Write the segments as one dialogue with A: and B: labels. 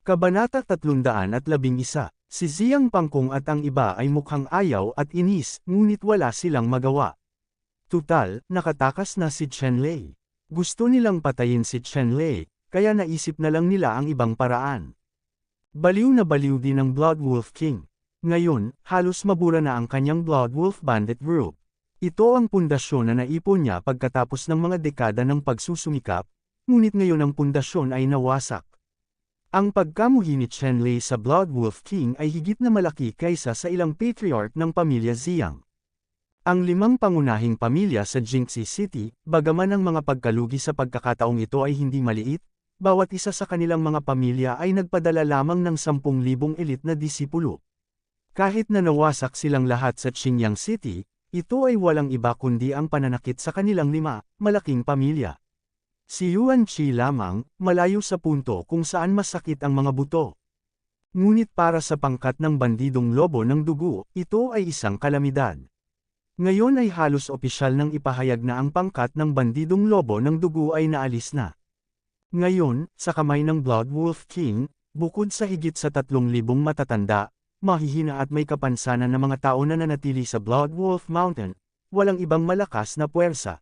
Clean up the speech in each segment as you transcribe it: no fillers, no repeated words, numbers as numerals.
A: Kabanata 311. Si Ziyang Pangkong at ang iba ay mukhang ayaw at inis, ngunit wala silang magawa. Tutal, nakatakas na si Chen Lei. Gusto nilang patayin si Chen Lei, kaya naisip na lang nila ang ibang paraan. Baliw na baliw din ang Blood Wolf King. Ngayon, halos mabura na ang kanyang Blood Wolf Bandit Group. Ito ang pundasyon na naipon niya pagkatapos ng mga dekada ng pagsusumikap, ngunit ngayon ang pundasyon ay nawasak. Ang pagkamuhi ni Chen Lei sa Blood Wolf King ay higit na malaki kaysa sa ilang patriarch ng pamilya Ziyang. Ang 5 pangunahing pamilya sa Jingxi City, bagaman ang mga pagkalugi sa pagkakataong ito ay hindi maliit, bawat isa sa kanilang mga pamilya ay nagpadala lamang ng 10,000 elite na disipulo. Kahit na nawasak silang lahat sa Qingyang City, ito ay walang iba kundi ang pananakit sa kanilang 5 malaking pamilya. Si Yuan Qi lamang, malayo sa punto kung saan masakit ang mga buto. Ngunit para sa pangkat ng bandidong lobo ng dugo, ito ay isang kalamidad. Ngayon ay halos opisyal nang ipahayag na ang pangkat ng bandidong lobo ng dugo ay naalis na. Ngayon, sa kamay ng Blood Wolf King, bukod sa higit sa 3,000 matatanda, mahihina at may kapansanan na mga tao na nanatili sa Blood Wolf Mountain, walang ibang malakas na puwersa.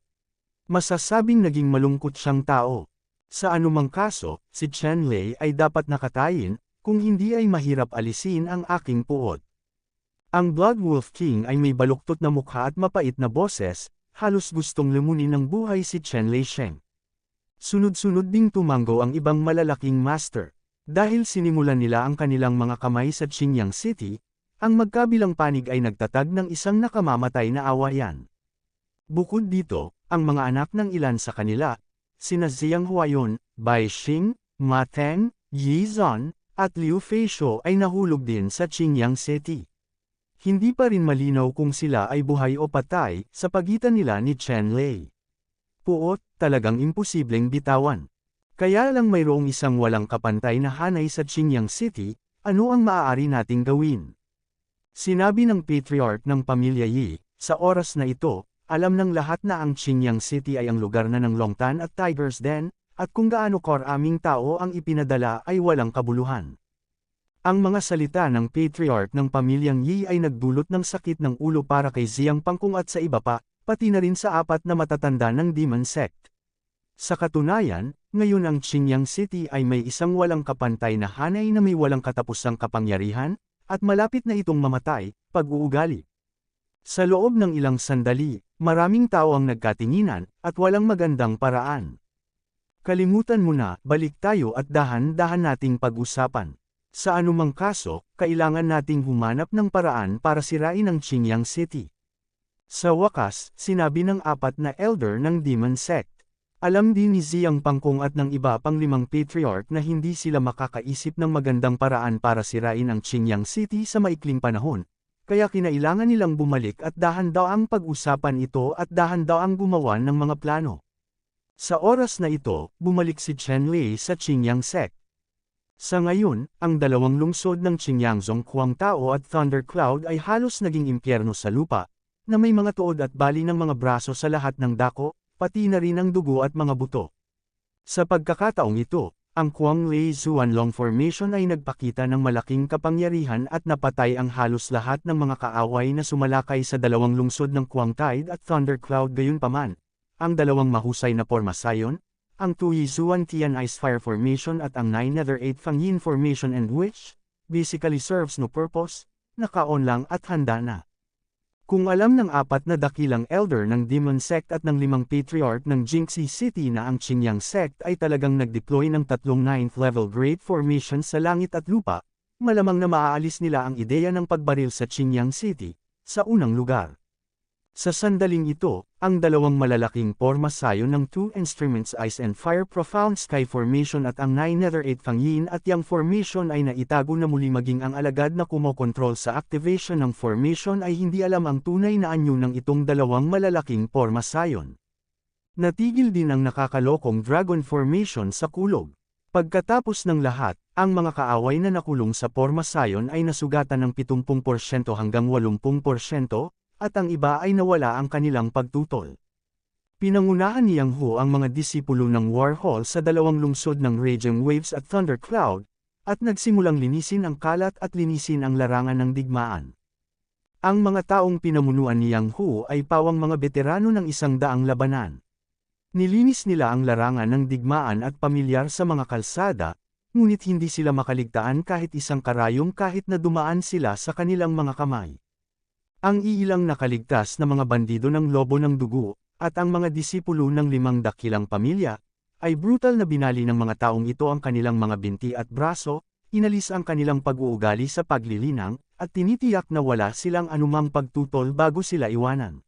A: Masasabing naging malungkot siyang tao. Sa anumang kaso, si Chen Lei ay dapat nakatayin, kung hindi ay mahirap alisin ang aking puot. Ang Blood Wolf King ay may baluktot na mukha at mapait na boses, halos gustong lumunin ng buhay si Chen Lei Sheng. Sunod-sunod ding tumanggo ang ibang malalaking master. Dahil sinimulan nila ang kanilang mga kamay sa Qingyang City, ang magkabilang panig ay nagtatag ng isang nakamamatay na awayan. Bukod dito, ang mga anak ng ilan sa kanila, sina Ziyang Huaiyun, Bai Xing, Ma Teng, Yi Zan, at Liu Feishuo ay nahulog din sa Qingyang City. Hindi pa rin malinaw kung sila ay buhay o patay sa pagitan nila ni Chen Lei. Puot, talagang imposibleng bitawan. Kaya lang mayroong isang walang kapantay na hanay sa Qingyang City, ano ang maaari nating gawin? Sinabi ng patriarch ng pamilya Yi, sa oras na ito, alam ng lahat na ang Qingyang City ay ang lugar na ng Longtan at Tiger's Den, at kung gaano karaming tao ang ipinadala ay walang kabuluhan. Ang mga salita ng patriarch ng pamilyang Yi ay nagdulot ng sakit ng ulo para kay Ziyang Pangkong at sa iba pa, pati na rin sa 4 na matatanda ng Demon Sect. Sa katunayan, ngayon ang Qingyang City ay may isang walang kapantay na hanay na may walang katapusang kapangyarihan, at malapit na itong mamatay, pag-uugali. Sa loob ng ilang sandali, maraming tao ang nagkatinginan, at walang magandang paraan. Kalimutan mo na, balik tayo at dahan-dahan nating pag-usapan. Sa anumang kaso, kailangan nating humanap ng paraan para sirain ang Qingyang City. Sa wakas, sinabi ng 4 na elder ng Demon Sect. Alam din ni Ziyang Pangkong at ng iba pang 5 patriarch na hindi sila makakaisip ng magandang paraan para sirain ang Qingyang City sa maikling panahon. Kaya kinailangan nilang bumalik at dahan-daang pag-usapan ito at dahan-daang gumawa ng mga plano. Sa oras na ito, bumalik si Chen Lei sa Qingyang Sect. Sa ngayon, ang 2 lungsod ng Qingyang Zhonghuang Tao at Thunder Cloud ay halos naging impyerno sa lupa, na may mga tuod at bali ng mga braso sa lahat ng dako, pati na rin ang dugo at mga buto. Sa pagkakataong ito, ang Kuang Lei Zuanlong Formation ay nagpakita ng malaking kapangyarihan at napatay ang halos lahat ng mga kaaway na sumalakay sa 2 lungsod ng Kuang Tide at Thunder Cloud. Gayunpaman, ang 2 mahusay na Formasayon, ang Tuyi Zuan Tian Ice Fire Formation at ang 9 Nether 8 Fangyin Formation, and which, basically serves no purpose, nakaon lang at handa na. Kung alam ng 4 na dakilang elder ng Demon Sect at ng 5 patriarch ng Jingxi City na ang Qingyang Sect ay talagang nag-deploy ng 3 9th level Great Formations sa langit at lupa, malamang na maaalis nila ang ideya ng pagbaril sa Qingyang City, sa unang lugar. Sa sandaling ito, ang 2 malalaking pormasayon ng 2 instruments Ice and Fire Profound Sky Formation at ang 9 Nether 8 Fangyin at Yang Formation ay naitago na muli, maging ang alagad na kumokontrol sa activation ng formation ay hindi alam ang tunay na anyo ng itong 2 malalaking pormasayon. Natigil din ang nakakalokong Dragon Formation sa kulog. Pagkatapos ng lahat, ang mga kaaway na nakulong sa pormasayon ay nasugatan ng 70% hanggang 80%, at ang iba ay nawala ang kanilang pagtutol. Pinangunahan ni Yang Hu ang mga disipulo ng Warhol sa 2 lungsod ng Raging Waves at Thunder Cloud, at nagsimulang linisin ang kalat at linisin ang larangan ng digmaan. Ang mga taong pinamunuan ni Yang Hu ay pawang mga veterano ng 100 labanan. Nilinis nila ang larangan ng digmaan at pamilyar sa mga kalsada, ngunit hindi sila makaligtaan kahit isang karayom kahit na dumaan sila sa kanilang mga kamay. Ang iilang nakaligtas na mga bandido ng lobo ng dugo, at ang mga disipulo ng 5 dakilang pamilya, ay brutal na binali ng mga taong ito ang kanilang mga binti at braso, inalis ang kanilang pag-uugali sa paglilinang, at tinitiyak na wala silang anumang pagtutol bago sila iwanan.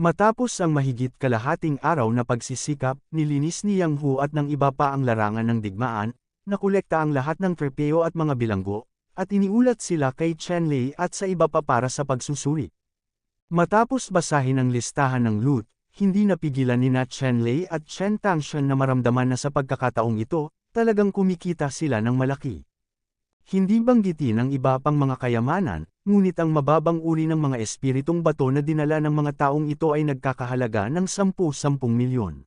A: Matapos ang mahigit kalahating araw na pagsisikap, nilinis ni Yang Hu at ng iba pa ang larangan ng digmaan, nakolekta ang lahat ng trepeo at mga bilanggo, at iniulat sila kay Chen Lei at sa iba pa para sa pagsusuri. Matapos basahin ang listahan ng loot, hindi napigilan nina Chen Lei at Chen Tangshan na maramdaman na sa pagkakataong ito, talagang kumikita sila ng malaki. Hindi banggitin ang iba pang mga kayamanan, ngunit ang mababang uri ng mga espiritong bato na dinala ng mga taong ito ay nagkakahalaga ng 10 milyon.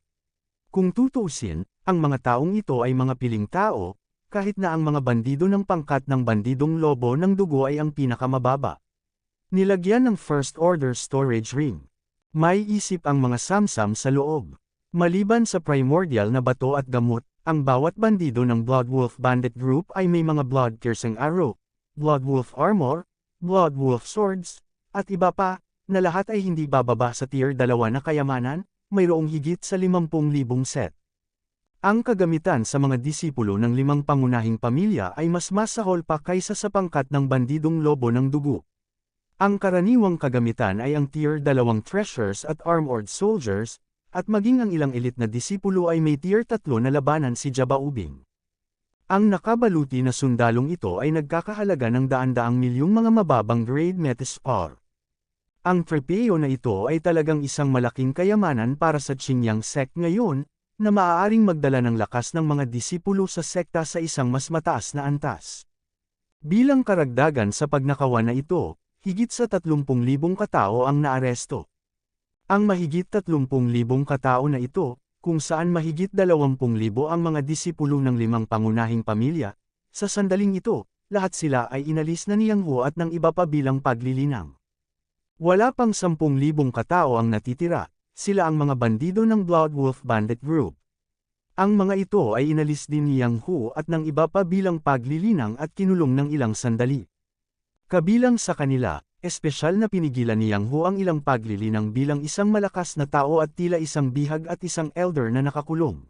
A: Kung tutuusin, ang mga taong ito ay mga piling tao, kahit na ang mga bandido ng pangkat ng bandidong lobo ng dugo ay ang pinakamababa. Nilagyan ng First Order Storage Ring. May isip ang mga samsam sa loob. Maliban sa primordial na bato at gamot, ang bawat bandido ng Blood Wolf Bandit Group ay may mga blood-piercing arrow, Blood Wolf Armor, Blood Wolf Swords, at iba pa, na lahat ay hindi bababa sa tier 2 na kayamanan, mayroong higit sa 50,000 set. Ang kagamitan sa mga disipulo ng 5 pangunahing pamilya ay mas masahol pa kaysa sa pangkat ng bandidong lobo ng dugo. Ang karaniwang kagamitan ay ang tier 2 treasures at armored soldiers, at maging ang ilang elite na disipulo ay may tier 3 na labanan si Jabaubing. Ang nakabaluti na sundalong ito ay nagkakahalaga ng daan-daang milyong mga mababang grade Metaspar. Ang trepeo na ito ay talagang isang malaking kayamanan para sa Qingyang sect ngayon, na maaaring magdala ng lakas ng mga disipulo sa sekta sa isang mas mataas na antas. Bilang karagdagan sa pagnakawan na ito, higit sa 30,000 katao ang naaresto. Ang mahigit 30,000 katao na ito, kung saan mahigit 20,000 ang mga disipulo ng 5 pangunahing pamilya, sa sandaling ito, lahat sila ay inalis na ni Yang Hu at ng iba pa bilang paglilinang. Wala pang 10,000 katao ang natitira, sila ang mga bandido ng Blood Wolf Bandit Group. Ang mga ito ay inalis din ni Yang Hu at ng iba pa bilang paglilinang at kinulong ng ilang sandali. Kabilang sa kanila, espesyal na pinigilan ni Yang Hu ang ilang paglilinang bilang isang malakas na tao at tila isang bihag at isang elder na nakakulong.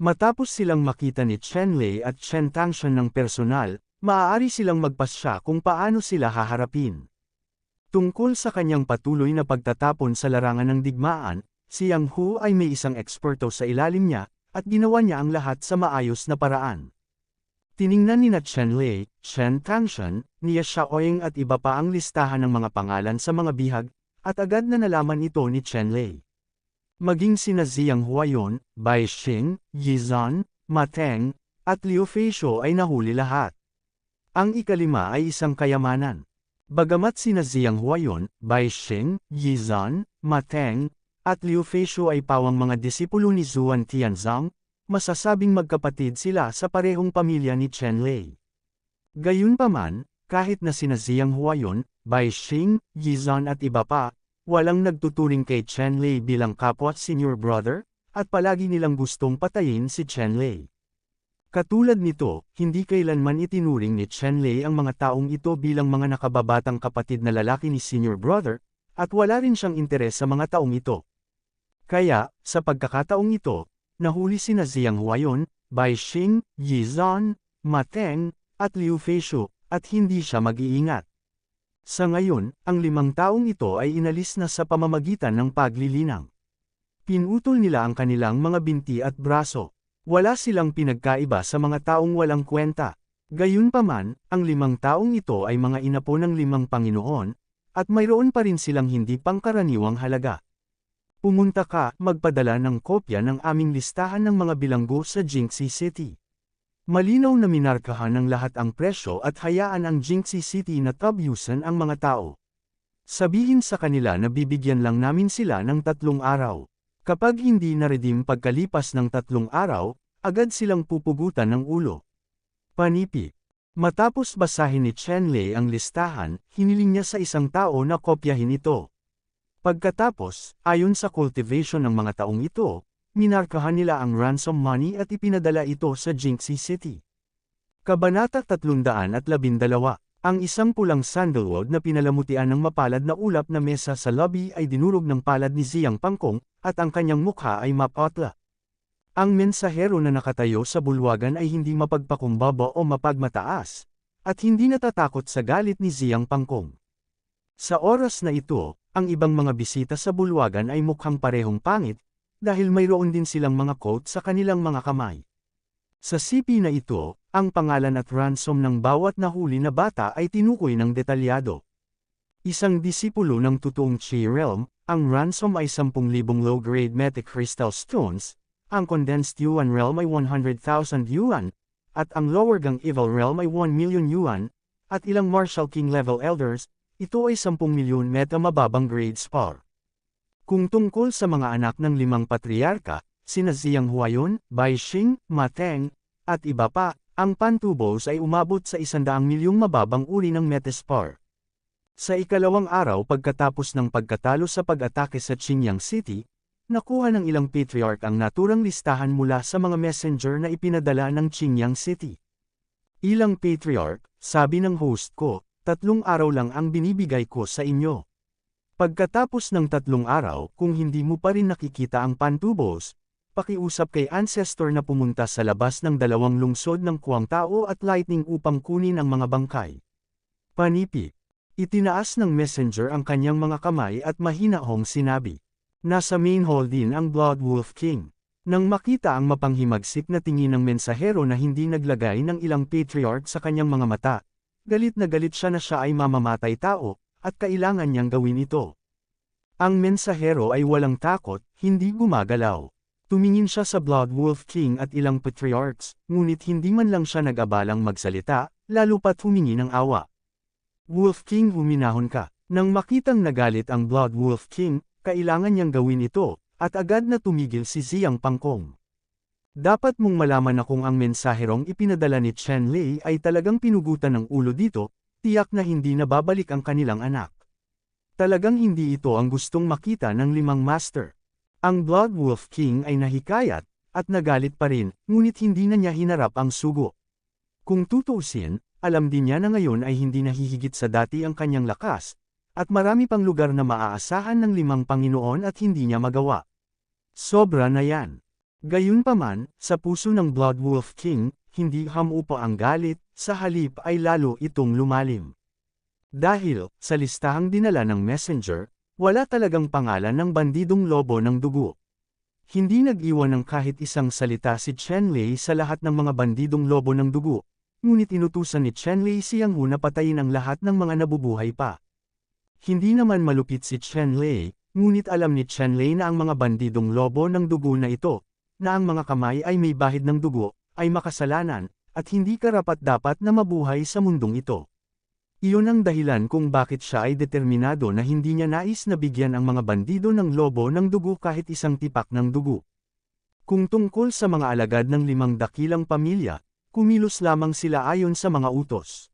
A: Matapos silang makita ni Chen Lei at Chen Tangshan ng personal, maaari silang magpasya kung paano sila haharapin. Tungkol sa kanyang patuloy na pagtatapon sa larangan ng digmaan, si Yang Hu ay may isang eksperto sa ilalim niya, at ginawa niya ang lahat sa maayos na paraan. Tiningnan ni Chen Lei, Chen Tangshan, Nia Xiaoying at iba pa ang listahan ng mga pangalan sa mga bihag, at agad na nalaman ito ni Chen Lei. Maging sina Ziyang Huayon, Bai Xing, Yi Zan, Ma Teng, at Liu Feishu ay nahuli lahat. Ang ikalima ay isang kayamanan. Bagamat sina Ziyang Huayon, Bai Xing, Yi Zan, Ma Teng, at Liu Feishu ay pawang mga disipulo ni Zuan Tianzang, masasabing magkapatid sila sa parehong pamilya ni Chen Lei. Gayunpaman, kahit na sina Ziyang Huayon, Bai Xing, Yi Zan at iba pa, walang nagtuturing kay Chen Lei bilang kapwa senior brother, at palagi nilang gustong patayin si Chen Lei. Katulad nito, hindi kailanman itinuring ni Chen Lei ang mga taong ito bilang mga nakababatang kapatid na lalaki ni senior brother, at wala rin siyang interes sa mga taong ito. Kaya, sa pagkakataong ito, nahuli sina Ziyang Huayon, Bai Xing, Yi Zan, Ma Teng, at Liu Feishu, at hindi siya mag-iingat. Sa ngayon, ang 5 taong ito ay inalis na sa pamamagitan ng paglilinang. Pinutol nila ang kanilang mga binti at braso. Wala silang pinagkaiba sa mga taong walang kwenta. Gayunpaman, ang 5 taong ito ay mga inapo ng 5 Panginoon, at mayroon pa rin silang hindi pangkaraniwang halaga. Pumunta ka, magpadala ng kopya ng aming listahan ng mga bilanggo sa Jingxi City. Malinaw na minarkahan ng lahat ang presyo at hayaan ang Jingxi City na tabyusan ang mga tao. Sabihin sa kanila na bibigyan lang namin sila ng 3 araw. Kapag hindi na-redeem pagkalipas ng 3 araw, agad silang pupugutan ng ulo. Panipi. Matapos basahin ni Chen Lei ang listahan, hiniling niya sa isang tao na kopyahin ito. Pagkatapos, ayon sa cultivation ng mga taong ito, minarkahan nila ang ransom money at ipinadala ito sa Jinxie City. Kabanata 312. Ang isang pulang sandalwood na pinalamutian ng mapalad na ulap na mesa sa lobby ay dinurog ng palad ni Ziyang Pangkong, at ang kanyang mukha ay mapotla. Ang mensahero na nakatayo sa bulwagan ay hindi mapagpakumbaba o mapagmataas, at hindi natatakot sa galit ni Ziyang Pangkong. Sa oras na ito, ang ibang mga bisita sa bulwagan ay mukhang parehong pangit, dahil mayroon din silang mga coat sa kanilang mga kamay. Sa sipi na ito, ang pangalan at ransom ng bawat nahuli na bata ay tinukoy ng detalyado. Isang disipulo ng totoong Chi Realm, ang ransom ay 10,000 low-grade Metic Crystal Stones, ang Condensed Yuan Realm ay 100,000 yuan, at ang Lower Gang Evil Realm ay 1 million yuan, at ilang Martial King level Elders, ito ay 10 milyon meta mababang grade spar. Kung tungkol sa mga anak ng 5 patriarka, sina Ziyang Huayon, Bai Xing, Ma Teng, at iba pa, ang pantubos ay umabot sa 100 milyong mababang uri ng Metespar. Sa ikalawang araw pagkatapos ng pagkatalo sa pag-atake sa Qingyang City, nakuha ng ilang patriarch ang naturang listahan mula sa mga messenger na ipinadala ng Qingyang City. Ilang patriarch, sabi ng host ko, 3 araw lang ang binibigay ko sa inyo. Pagkatapos ng 3 araw, kung hindi mo pa rin nakikita ang pantubos, pakiusap kay Ancestor na pumunta sa labas ng 2 lungsod ng Kuwang Tao at Lightning upang kunin ang mga bangkay. Panipi. Itinaas ng messenger ang kanyang mga kamay at mahinahong sinabi. Nasa main hall din ang Blood Wolf King. Nang makita ang mapanghimagsik na tingin ng mensahero na hindi naglagay ng ilang patriarch sa kanyang mga mata, galit na galit siya na siya ay mamamatay tao, at kailangan niyang gawin ito. Ang mensahero ay walang takot, hindi gumagalaw. Tumingin siya sa Blood Wolf King at ilang patriarchs, ngunit hindi man lang siya nag-abalang magsalita, lalo pat humingi ng awa. Wolf King, huminahon ka. Nang makitang nagalit ang Blood Wolf King, kailangan niyang gawin ito, at agad na tumigil si Ziyang Pangkong. Dapat mong malaman na kung ang mensaherong ipinadala ni Chen Lei ay talagang pinugutan ng ulo dito, tiyak na hindi na babalik ang kanilang anak. Talagang hindi ito ang gustong makita ng 5 master. Ang Blood Wolf King ay nahikayat, at nagalit pa rin, ngunit hindi na niya hinarap ang sugo. Kung tutuusin, alam din niya na ngayon ay hindi nahihigit sa dati ang kanyang lakas, at marami pang lugar na maaasahan ng 5 Panginoon at hindi niya magawa. Sobra na yan. Gayunpaman, sa puso ng Blood Wolf King, hindi hamupa ang galit, sa halip ay lalo itong lumalim. Dahil, sa listahang dinala ng messenger, wala talagang pangalan ng bandidong lobo ng dugo. Hindi nag-iwan ng kahit isang salita si Chen Lei sa lahat ng mga bandidong lobo ng dugo, ngunit inutusan ni Chen Lei siyang na patayin ang lahat ng mga nabubuhay pa. Hindi naman malupit si Chen Lei, ngunit alam ni Chen Lei na ang mga bandidong lobo ng dugo na ito, na ang mga kamay ay may bahid ng dugo, ay makasalanan, at hindi karapat-dapat na mabuhay sa mundong ito. Iyon ang dahilan kung bakit siya ay determinado na hindi niya nais na bigyan ang mga bandido ng lobo ng dugo kahit isang tipak ng dugo. Kung tungkol sa mga alagad ng 5 dakilang pamilya, kumilos lamang sila ayon sa mga utos.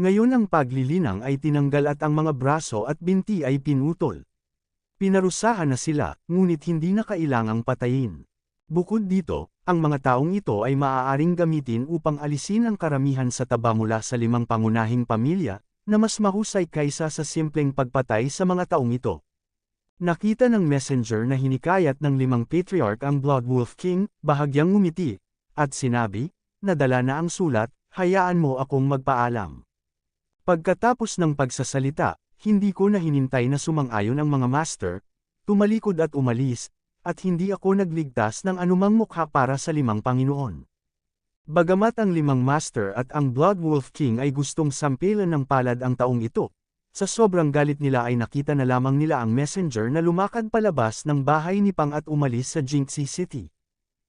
A: Ngayon ang paglilinang ay tinanggal at ang mga braso at binti ay pinutol. Pinarusahan na sila, ngunit hindi na kailangang patayin. Bukod dito, ang mga taong ito ay maaaring gamitin upang alisin ang karamihan sa taba mula sa 5 pangunahing pamilya, na mas mahusay kaysa sa simpleng pagpatay sa mga taong ito. Nakita ng messenger na hinikayat ng 5 patriarch ang Blood Wolf King, bahagyang ngumiti, at sinabi, nadala na ang sulat, hayaan mo akong magpaalam. Pagkatapos ng pagsasalita, hindi ko na hinintay na sumang-ayon ang mga master, tumalikod at umalis, at hindi ako nagligtas ng anumang mukha para sa 5 Panginoon. Bagamat ang 5 master at ang Blood Wolf King ay gustong sampilan ng palad ang taong ito, sa sobrang galit nila ay nakita na lamang nila ang messenger na lumakad palabas ng bahay ni Pang at umalis sa Jinxie City.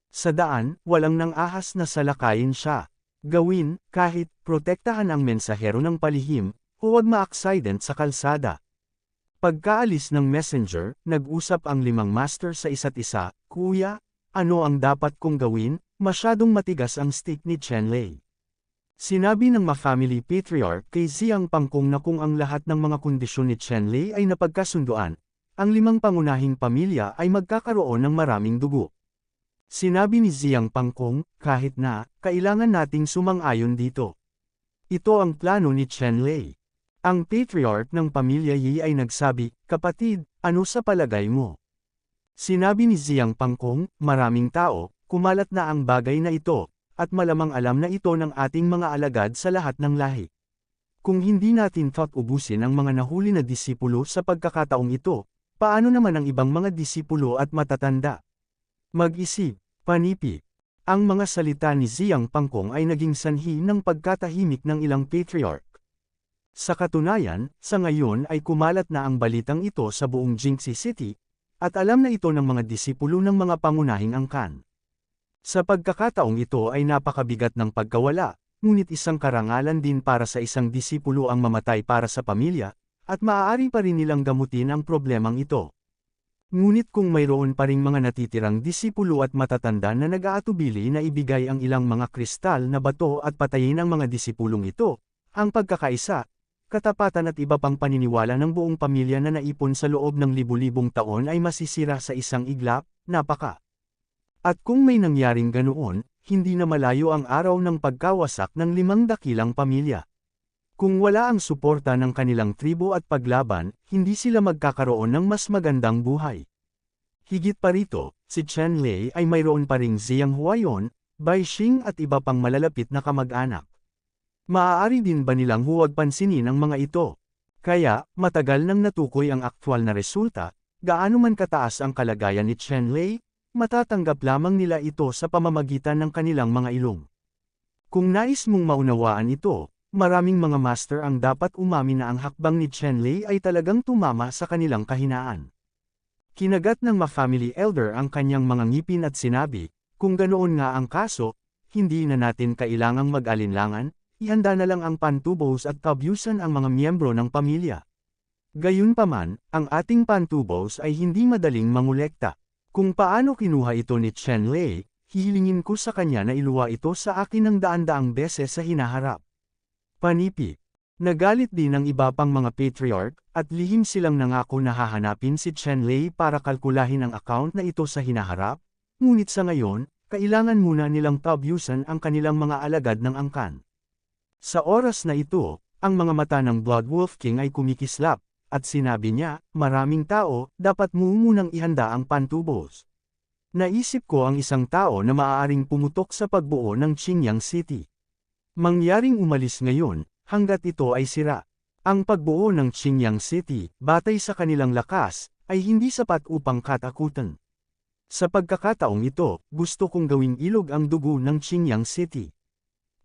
A: Sa daan, walang nang ahas na salakayin siya. Gawin, kahit, protektahan ang mensahero ng palihim, huwag ma-accident sa kalsada. Pagkaalis ng messenger, nag-usap ang 5 master sa isa't isa, Kuya, ano ang dapat kong gawin? Masyadong matigas ang stick ni Chen Lei. Sinabi ng Ma-family patriarch kay Ziyang Pangkong na kung ang lahat ng mga kondisyon ni Chen Lei ay napagkasunduan, ang 5 pangunahing pamilya ay magkakaroon ng maraming dugo. Sinabi ni Ziyang Pangkong, kahit na, kailangan nating sumang-ayon dito. Ito ang plano ni Chen Lei. Ang patriarch ng pamilya Yi ay nagsabi, kapatid, ano sa palagay mo? Sinabi ni Ziyang Pangkong, maraming tao, kumalat na ang bagay na ito, at malamang alam na ito ng ating mga alagad sa lahat ng lahi. Kung hindi natin ubusin ang mga nahuli na disipulo sa pagkakataong ito, paano naman ang ibang mga disipulo at matatanda? Mag-isip, panipi. Ang mga salita ni Ziyang Pangkong ay naging sanhi ng pagkatahimik ng ilang patriarch. Sa katunayan, sa ngayon ay kumalat na ang balitang ito sa buong Jingxi City, at alam na ito ng mga disipulo ng mga pangunahing angkan. Sa pagkakataong ito ay napakabigat ng pagkawala, ngunit isang karangalan din para sa isang disipulo ang mamatay para sa pamilya, at maaari pa rin nilang gamutin ang problemang ito. Ngunit kung mayroon pa ring mga natitirang disipulo at matatanda na nag-aatubili na ibigay ang ilang mga kristal na bato at patayin ang mga disipulong ito, ang pagkakaisa, katapatan at iba pang paniniwala ng buong pamilya na naipon sa loob ng libu-libong taon ay masisira sa isang iglap, napaka. At kung may nangyaring ganoon, hindi na malayo ang araw ng pagkawasak ng 5 dakilang pamilya. Kung wala ang suporta ng kanilang tribo at paglaban, hindi sila magkakaroon ng mas magandang buhay. Higit pa rito, si Chen Lei ay mayroon pa ring Ziyang Huayon, Bai Xing at iba pang malalapit na kamag-anak. Maaari din ba nilang huwag pansinin ang mga ito? Kaya, matagal nang natukoy ang aktwal na resulta, gaano man kataas ang kalagayan ni Chen-Lei, matatanggap lamang nila ito sa pamamagitan ng kanilang mga ilong. Kung nais mong maunawaan ito, maraming mga master ang dapat umamin na ang hakbang ni Chen-Lei ay talagang tumama sa kanilang kahinaan. Kinagat ng Ma-family elder ang kanyang mga ngipin at sinabi, kung ganoon nga ang kaso, hindi na natin kailangang mag-alinlangan, ihanda na lang ang pantubos at tabyusan ang mga miyembro ng pamilya. Gayunpaman, ang ating pantubos ay hindi madaling mangolekta. Kung paano kinuha ito ni Chen-Lei, hihilingin ko sa kanya na iluwa ito sa akin ng daan-daang beses sa hinaharap. Panipi. Nagalit din ang iba pang mga patriarch, at lihim silang nangako na hahanapin si Chen-Lei para kalkulahin ang account na ito sa hinaharap, ngunit sa ngayon, kailangan muna nilang tabyusan ang kanilang mga alagad ng angkan. Sa oras na ito, ang mga mata ng Blood Wolf King ay kumikislap, at sinabi niya, maraming tao, dapat mo munang ihanda ang pantubos. Naisip ko ang isang tao na maaaring pumutok sa pagbuo ng Qingyang City. Mangyaring umalis ngayon, hanggat ito ay sira. Ang pagbuo ng Qingyang City, batay sa kanilang lakas, ay hindi sapat upang katakutan. Sa pagkakataong ito, gusto kong gawing ilog ang dugo ng Qingyang City.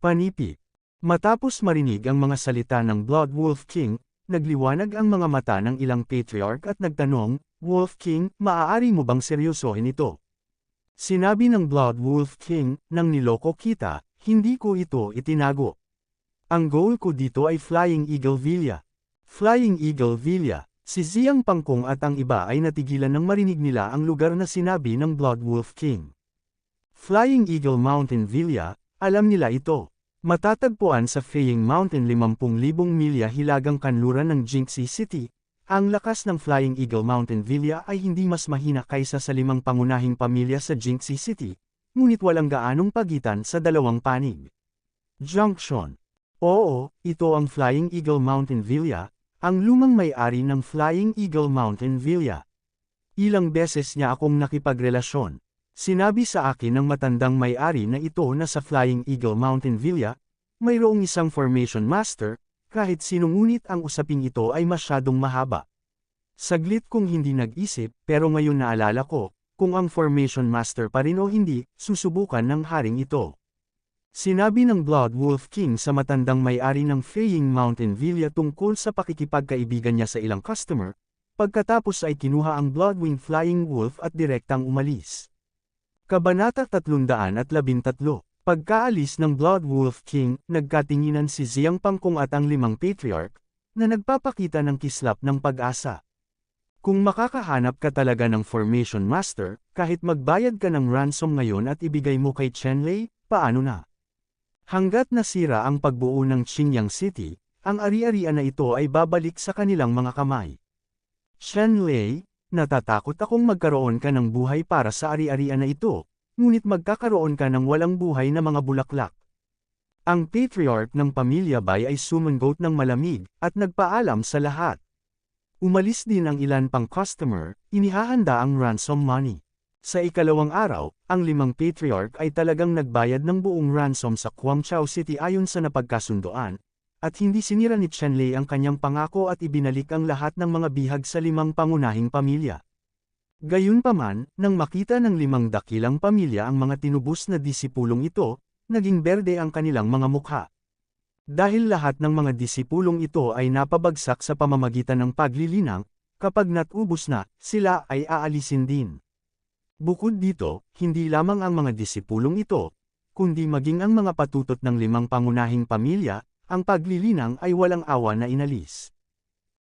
A: Panipi. Matapos marinig ang mga salita ng Blood Wolf King, nagliwanag ang mga mata ng ilang patriarch at nagtanong, Wolf King, maaari mo bang seryosohin ito? Sinabi ng Blood Wolf King, nang niloko kita, hindi ko ito itinago. Ang goal ko dito ay Flying Eagle Villa. Flying Eagle Villa, si Ziyang Pangkong at ang iba ay natigilan nang marinig nila ang lugar na sinabi ng Blood Wolf King. Flying Eagle Mountain Villa, alam nila ito. Matatagpuan sa Feying Mountain 50,000 milya hilagang kanluran ng Jingxi City, ang lakas ng Flying Eagle Mountain Villa ay hindi mas mahina kaysa sa 5 pangunahing pamilya sa Jingxi City, ngunit walang gaanong pagitan sa dalawang panig. Junction. Oo, ito ang Flying Eagle Mountain Villa, ang lumang may-ari ng Flying Eagle Mountain Villa. Ilang beses niya akong nakipagrelasyon. Sinabi sa akin ng matandang may-ari na ito na sa Flying Eagle Mountain Villa, mayroong isang formation master, kahit sinungunit ang usaping ito ay masyadong mahaba. Saglit kong hindi nag-isip, pero ngayon naalala ko, kung ang formation master pa rin o hindi, susubukan ng haring ito. Sinabi ng Blood Wolf King sa matandang may-ari ng Feying Mountain Villa tungkol sa pakikipagkaibigan niya sa ilang customer, pagkatapos ay kinuha ang Bloodwing Flying Wolf at direktang umalis. Kabanata 313. Pagkaalis ng Blood Wolf King, nagkatinginan si Ziyang Pangkong at ang 5 patriarch, na nagpapakita ng kislap ng pag-asa. Kung makakahanap ka talaga ng Formation Master, kahit magbayad ka ng ransom ngayon at ibigay mo kay Chen-Lei, paano na? Hanggat nasira ang pagbuo ng Qinyang City, ang ari-arian na ito ay babalik sa kanilang mga kamay. Shenlei, natatakot akong magkaroon ka ng buhay para sa ari-arian na ito, ngunit magkakaroon ka ng walang buhay na mga bulaklak. Ang patriarch ng pamilya Bai ay sumangot ng malamig, at nagpaalam sa lahat. Umalis din ang ilan pang customer, inihahanda ang ransom money. Sa ikalawang araw, ang 5 patriarch ay talagang nagbayad ng buong ransom sa Guangzhou City ayon sa napagkasundoan, at hindi sinira ni Shenlei ang kanyang pangako at ibinalik ang lahat ng mga bihag sa 5 pangunahing pamilya. Gayunpaman, nang makita ng 5 dakilang pamilya ang mga tinubos na disipulong ito, naging berde ang kanilang mga mukha. Dahil lahat ng mga disipulong ito ay napabagsak sa pamamagitan ng paglilinang, kapag natubos na, sila ay aalisin din. Bukod dito, hindi lamang ang mga disipulong ito, kundi maging ang mga patutot ng 5 pangunahing pamilya, ang paglilinang ay walang awa na inalis.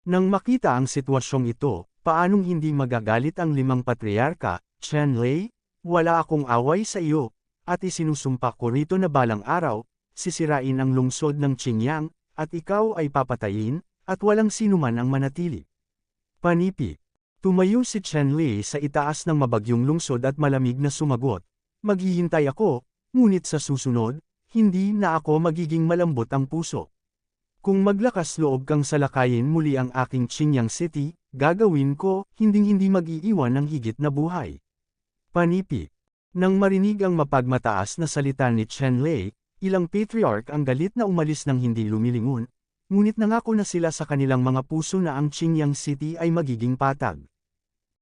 A: Nang makita ang sitwasyong ito, paanong hindi magagalit ang 5 patriarka, Shenlei? Wala akong away sa iyo. At isinusumpa ko rito na balang araw, sisirain ang lungsod ng Qinyang, at ikaw ay papatayin, at walang sinuman ang manatili. Panipi. Tumayo si Shenlei sa itaas ng mabagyong lungsod at malamig na sumagot, maghihintay ako, ngunit sa susunod, hindi na ako magiging malambot ang puso. Kung maglakas loob kang salakayin muli ang aking Qinyang City, gagawin ko, hinding-hindi mag-iiwan ng higit na buhay. Panipi. Nang marinig ang mapagmataas na salita ni Shenlei, ilang patriarch ang galit na umalis ng hindi lumilingon, ngunit nangako na sila sa kanilang mga puso na ang Qinyang City ay magiging patag.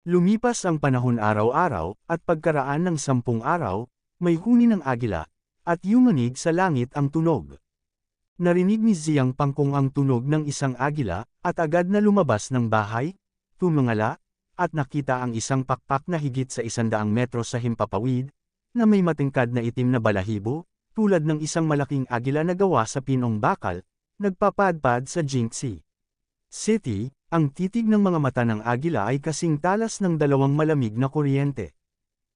A: Lumipas ang panahon araw-araw, at pagkaraan ng 10 araw, may huni ng agila, at yumanig sa langit ang tunog. Narinig ni Ziyang Pangkong ang tunog ng isang agila, at agad na lumabas ng bahay, tumungala, at nakita ang isang pakpak na higit sa 100 metro sa himpapawid, na may matingkad na itim na balahibo, tulad ng isang malaking agila na gawa sa pinong bakal, nagpapadpad sa Jingxi City. Ang titig ng mga mata ng agila ay kasing talas ng 2 malamig na kuryente.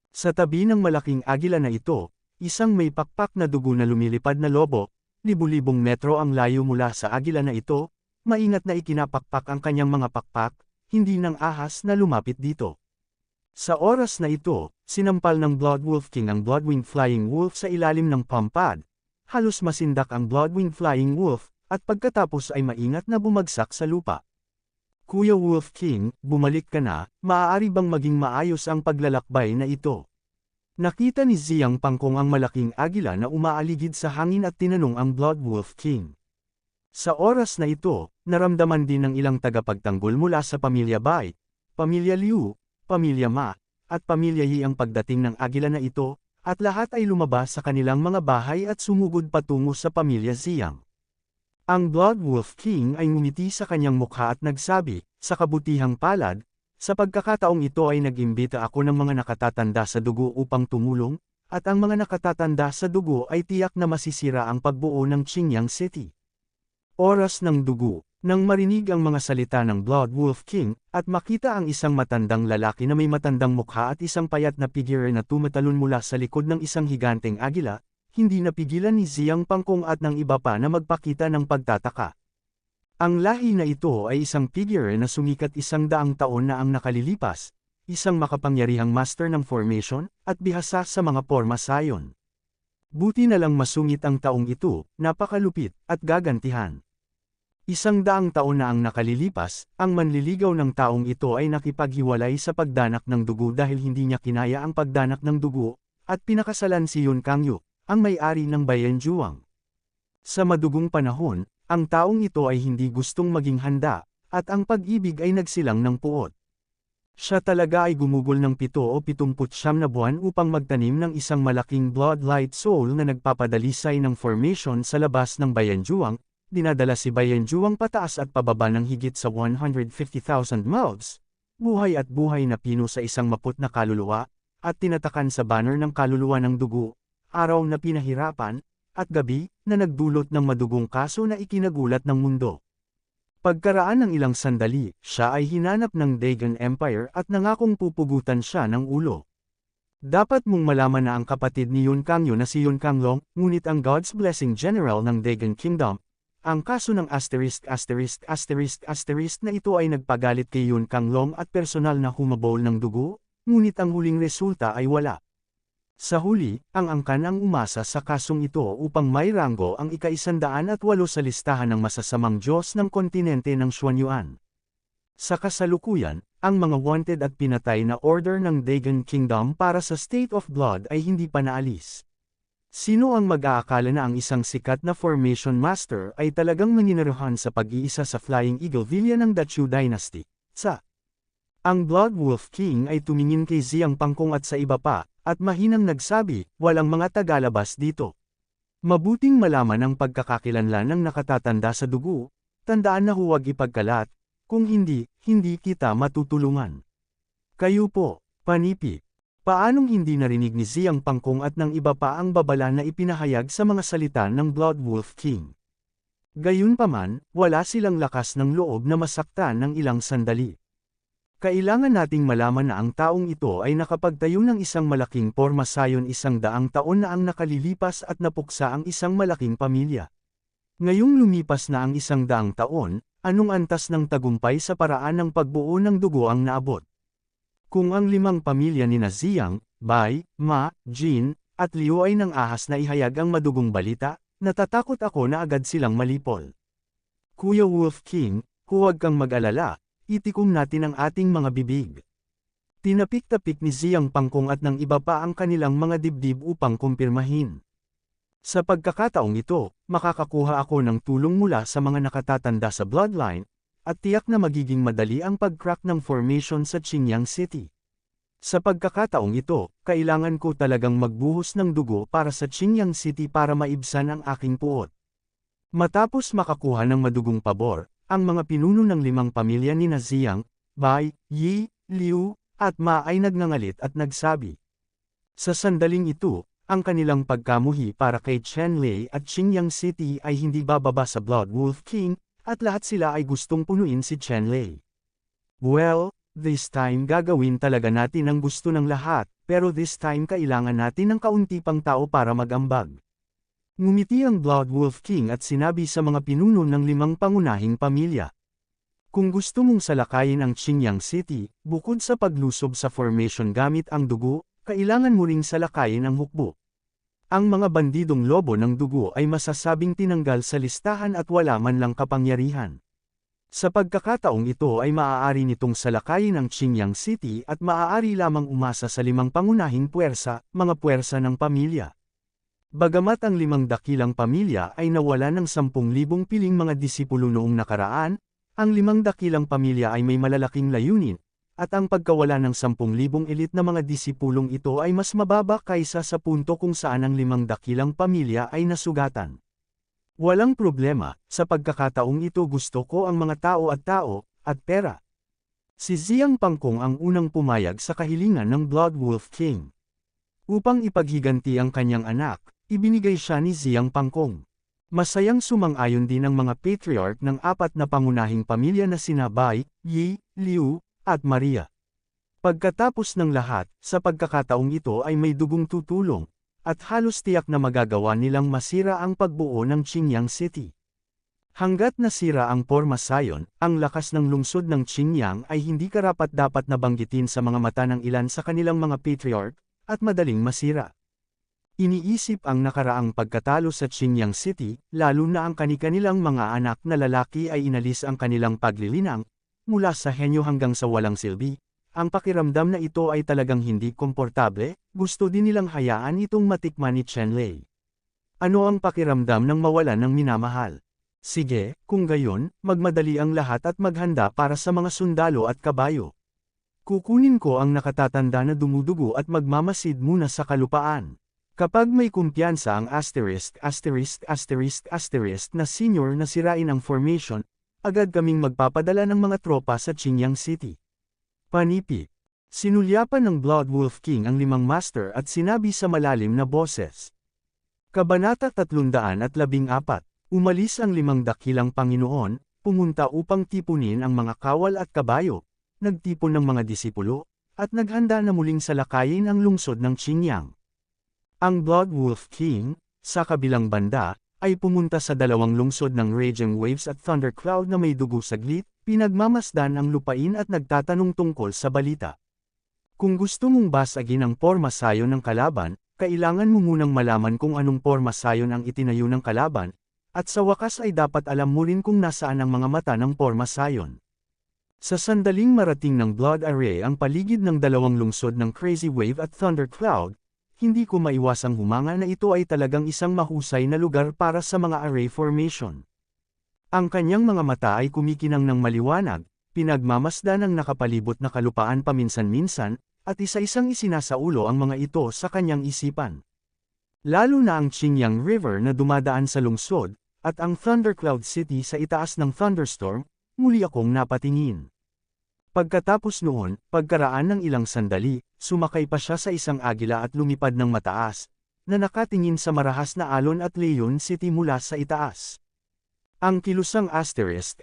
A: Sa tabi ng malaking agila na ito, isang may pakpak na dugo na lumilipad na lobo, libu-libong metro ang layo mula sa agila na ito, maingat na ikinapakpak ang kanyang mga pakpak, hindi ng ahas na lumapit dito. Sa oras na ito, sinampal ng Blood Wolf King ang Bloodwing Flying Wolf sa ilalim ng pampad. Halos masindak ang Bloodwing Flying Wolf, at pagkatapos ay maingat na bumagsak sa lupa. Kuya Wolf King, bumalik ka na, maaari bang maging maayos ang paglalakbay na ito? Nakita ni Ziyang Pangkong ang malaking agila na umaaligid sa hangin at tinanong ang Blood Wolf King. Sa oras na ito, naramdaman din ng ilang tagapagtanggol mula sa pamilya Bai, pamilya Liu, pamilya Ma, at pamilya Yi ang pagdating ng agila na ito, at lahat ay lumabas sa kanilang mga bahay at sumugod patungo sa pamilya Ziyang. Ang Blood Wolf King ay ngumiti sa kanyang mukha at nagsabi, sa kabutihang palad, sa pagkakataong ito ay nag-imbita ako ng mga nakatatanda sa dugo upang tumulong, at ang mga nakatatanda sa dugo ay tiyak na masisira ang pagbuo ng Qinyang City. Oras ng dugo. Nang marinig ang mga salita ng Blood Wolf King, at makita ang isang matandang lalaki na may matandang mukha at isang payat na figure na tumatalon mula sa likod ng isang higanteng agila, hindi napigilan ni Ziyang Pangkong at ng iba pa na magpakita ng pagtataka. Ang lahi na ito ay isang figure na sumikat 100 taon na ang nakalilipas, isang makapangyarihang master ng formation, at bihasa sa mga porma sayon. Buti na lang masungit ang taong ito, napakalupit, at gagantihan. 100 taon na ang nakalilipas, ang manliligaw ng taong ito ay nakipaghiwalay sa pagdanak ng dugo dahil hindi niya kinaya ang pagdanak ng dugo, at pinakasalan si Yun Kangyu, ang may-ari ng Bayan Juang. Sa madugong panahon, ang taong ito ay hindi gustong maging handa, at ang pag-ibig ay nagsilang ng puot. Siya talaga ay gumugol ng 7 o 79 na buwan upang magtanim ng isang malaking bloodlight soul na nagpapadalisay ng formation sa labas ng Bayan Juang. Dinadala si Bayan Juang pataas at pababa ng higit sa 150,000 mouths, buhay at buhay na pino sa isang maput na kaluluwa, at tinatakan sa banner ng kaluluwa ng dugo, araw na pinahirapan, at gabi, na nagdulot ng madugong kaso na ikinagulat ng mundo. Pagkaraan ng ilang sandali, siya ay hinanap ng Dagon Empire at nangakong pupugutan siya ng ulo. Dapat mong malaman na ang kapatid ni Yun Kangyo na si Yun Kanglong, ngunit ang God's Blessing General ng Dagon Kingdom, ang kaso ng ***** na ito ay nagpagalit kay Yun Kanglong at personal na humabol ng dugo, ngunit ang huling resulta ay wala. Sa huli, ang angkan ang umasa sa kasong ito upang may ranggo ang ika-108 sa listahan ng masasamang Diyos ng kontinente ng Xuanyuan. Sa kasalukuyan, ang mga wanted at pinatay na order ng Dagon Kingdom para sa State of Blood ay hindi pa naalis. Sino ang mag-aakala na ang isang sikat na Formation Master ay talagang maninaruhan sa pag-iisa sa Flying Eagle Villa ng Dachu Dynasty? Ang Blood Wolf King ay tumingin kay Ziyang Pangkong at sa iba pa, at mahinang nagsabi, walang mga tagalabas dito. Mabuting malaman ang pagkakakilanlan ng nakatatanda sa dugo, tandaan na huwag ipagkalat, kung hindi, hindi kita matutulungan. Kayo po, panipi. Paanong hindi narinig ni Ziyang Pangkong at ng iba pa ang babala na ipinahayag sa mga salita ng Blood Wolf King? Gayunpaman, wala silang lakas ng loob na masaktan ng ilang sandali. Kailangan nating malaman na ang taong ito ay nakapagtayo ng isang malaking porma sayon 100 taon na ang nakalilipas at napuksa ang isang malaking pamilya. Ngayong lumipas na ang 100 taon, anong antas ng tagumpay sa paraan ng pagbuo ng dugo ang naabot? Kung ang 5 pamilya ni Ziyang, Bai, Ma, Jin, at Liu ay nang ahas na ihayag ang madugong balita, natatakot ako na agad silang malipol. Kuya Wolf King, huwag kang mag-alala. Itikom natin ang ating mga bibig. Tinapik-tapik ni Ziyang Pangkong at ng iba pa ang kanilang mga dibdib upang kumpirmahin. Sa pagkakataong ito, makakakuha ako ng tulong mula sa mga nakatatanda sa bloodline, at tiyak na magiging madali ang pag-crack ng formation sa Qingyang City. Sa pagkakataong ito, kailangan ko talagang magbuhos ng dugo para sa Qingyang City para maibsan ang aking puot. Matapos makakuha ng madugong pabor, ang mga pinuno ng 5 pamilya ni Ziyang, Bai, Yi, Liu, at Ma ay nagngangalit at nagsabi. Sa sandaling ito, ang kanilang pagkamuhi para kay Chen Lei at Qingyang City ay hindi bababa sa Blood Wolf King, at lahat sila ay gustong punuin si Chen Lei. Well, this time gagawin talaga natin ang gusto ng lahat, pero this time kailangan natin ng kaunti pang tao para mag-ambag. Ngumiti ang Blood Wolf King at sinabi sa mga pinuno ng 5 pangunahing pamilya. Kung gusto mong salakayin ang Qingyang City, bukod sa paglusob sa formation gamit ang dugo, kailangan mo ring salakayin ang hukbo. Ang mga bandidong lobo ng dugo ay masasabing tinanggal sa listahan at wala man lang kapangyarihan. Sa pagkakataong ito ay maaari nitong salakayin ang Qingyang City at maaari lamang umasa sa 5 pangunahing puwersa, mga puwersa ng pamilya. Bagamat ang 5 dakilang pamilya ay nawala ng 10,000 piling mga disipulo noong nakaraan, ang 5 dakilang pamilya ay may malalaking layunin, at ang pagkawala ng 10,000 elite na mga disipulong ito ay mas mababa kaysa sa punto kung saan ang 5 dakilang pamilya ay nasugatan. Walang problema, sa pagkakataong ito gusto ko ang mga tao, at pera. Si Ziyang Pangkong ang unang pumayag sa kahilingan ng Blood Wolf King. Upang ipaghiganti ang kanyang anak, ibinigay siya ni Ziyang Pangkong. Masayang sumang-ayon din ang mga patriarch ng 4 na pangunahing pamilya na sina Bai, Yi, Liu, at Maria. Pagkatapos ng lahat, sa pagkakataong ito ay may dugong tutulong, at halos tiyak na magagawa nilang masira ang pagbuo ng Qingyang City. Hanggat nasira ang porma sayon, ang lakas ng lungsod ng Qingyang ay hindi karapat-dapat na banggitin sa mga mata ng ilan sa kanilang mga patriarch, at madaling masira. Iniisip ang nakaraang pagkatalo sa Qingyang City, lalo na ang kanilang mga anak na lalaki ay inalis ang kanilang paglilinang, mula sa henyo hanggang sa walang silbi. Ang pakiramdam na ito ay talagang hindi komportable, gusto din nilang hayaan itong matikman ni Chen Lei. Ano ang pakiramdam ng mawalan ng minamahal? Sige, kung gayon, magmadali ang lahat at maghanda para sa mga sundalo at kabayo. Kukunin ko ang nakatatanda na dumudugo at magmamasid muna sa kalupaan. Kapag may kumpiyansa ang ***** na senior na sirain ang formation, agad kaming magpapadala ng mga tropa sa Qingyang City. Panipi. Sinulyapan ng Blood Wolf King ang 5 master at sinabi sa malalim na boses. Kabanata 314. Umalis ang 5 dakilang Panginoon, pumunta upang tipunin ang mga kawal at kabayo, nagtipon ng mga disipulo, at naghanda na muling salakayin ang lungsod ng Qingyang. Ang Blood Wolf King, sa kabilang banda, ay pumunta sa dalawang lungsod ng Raging Waves at Thundercloud na may dugo saglit, pinagmamasdan ang lupain at nagtatanong tungkol sa balita. Kung gusto mong basagin ang porma sayon ng kalaban, kailangan mo munang malaman kung anong porma sayon ang itinayo ng kalaban, at sa wakas ay dapat alam mo rin kung nasaan ang mga mata ng porma sayon. Sa sandaling marating ng Blood Array ang paligid ng dalawang lungsod ng Crazy Wave at Thundercloud, hindi ko maiwasang humanga na ito ay talagang isang mahusay na lugar para sa mga array formation. Ang kanyang mga mata ay kumikinang ng maliwanag, pinagmamasdan ng nakapalibot na kalupaan paminsan-minsan, at isa-isang isinasaulo ang mga ito sa kanyang isipan. Lalo na ang Qingyang River na dumadaan sa lungsod, at ang Thundercloud City sa itaas ng thunderstorm, muli akong napatingin. Pagkatapos noon, pagkaraan ng ilang sandali, sumakay pa siya sa isang agila at lumipad ng mataas, na nakatingin sa marahas na alon at Leon City mula sa itaas. Ang kilusang asterisk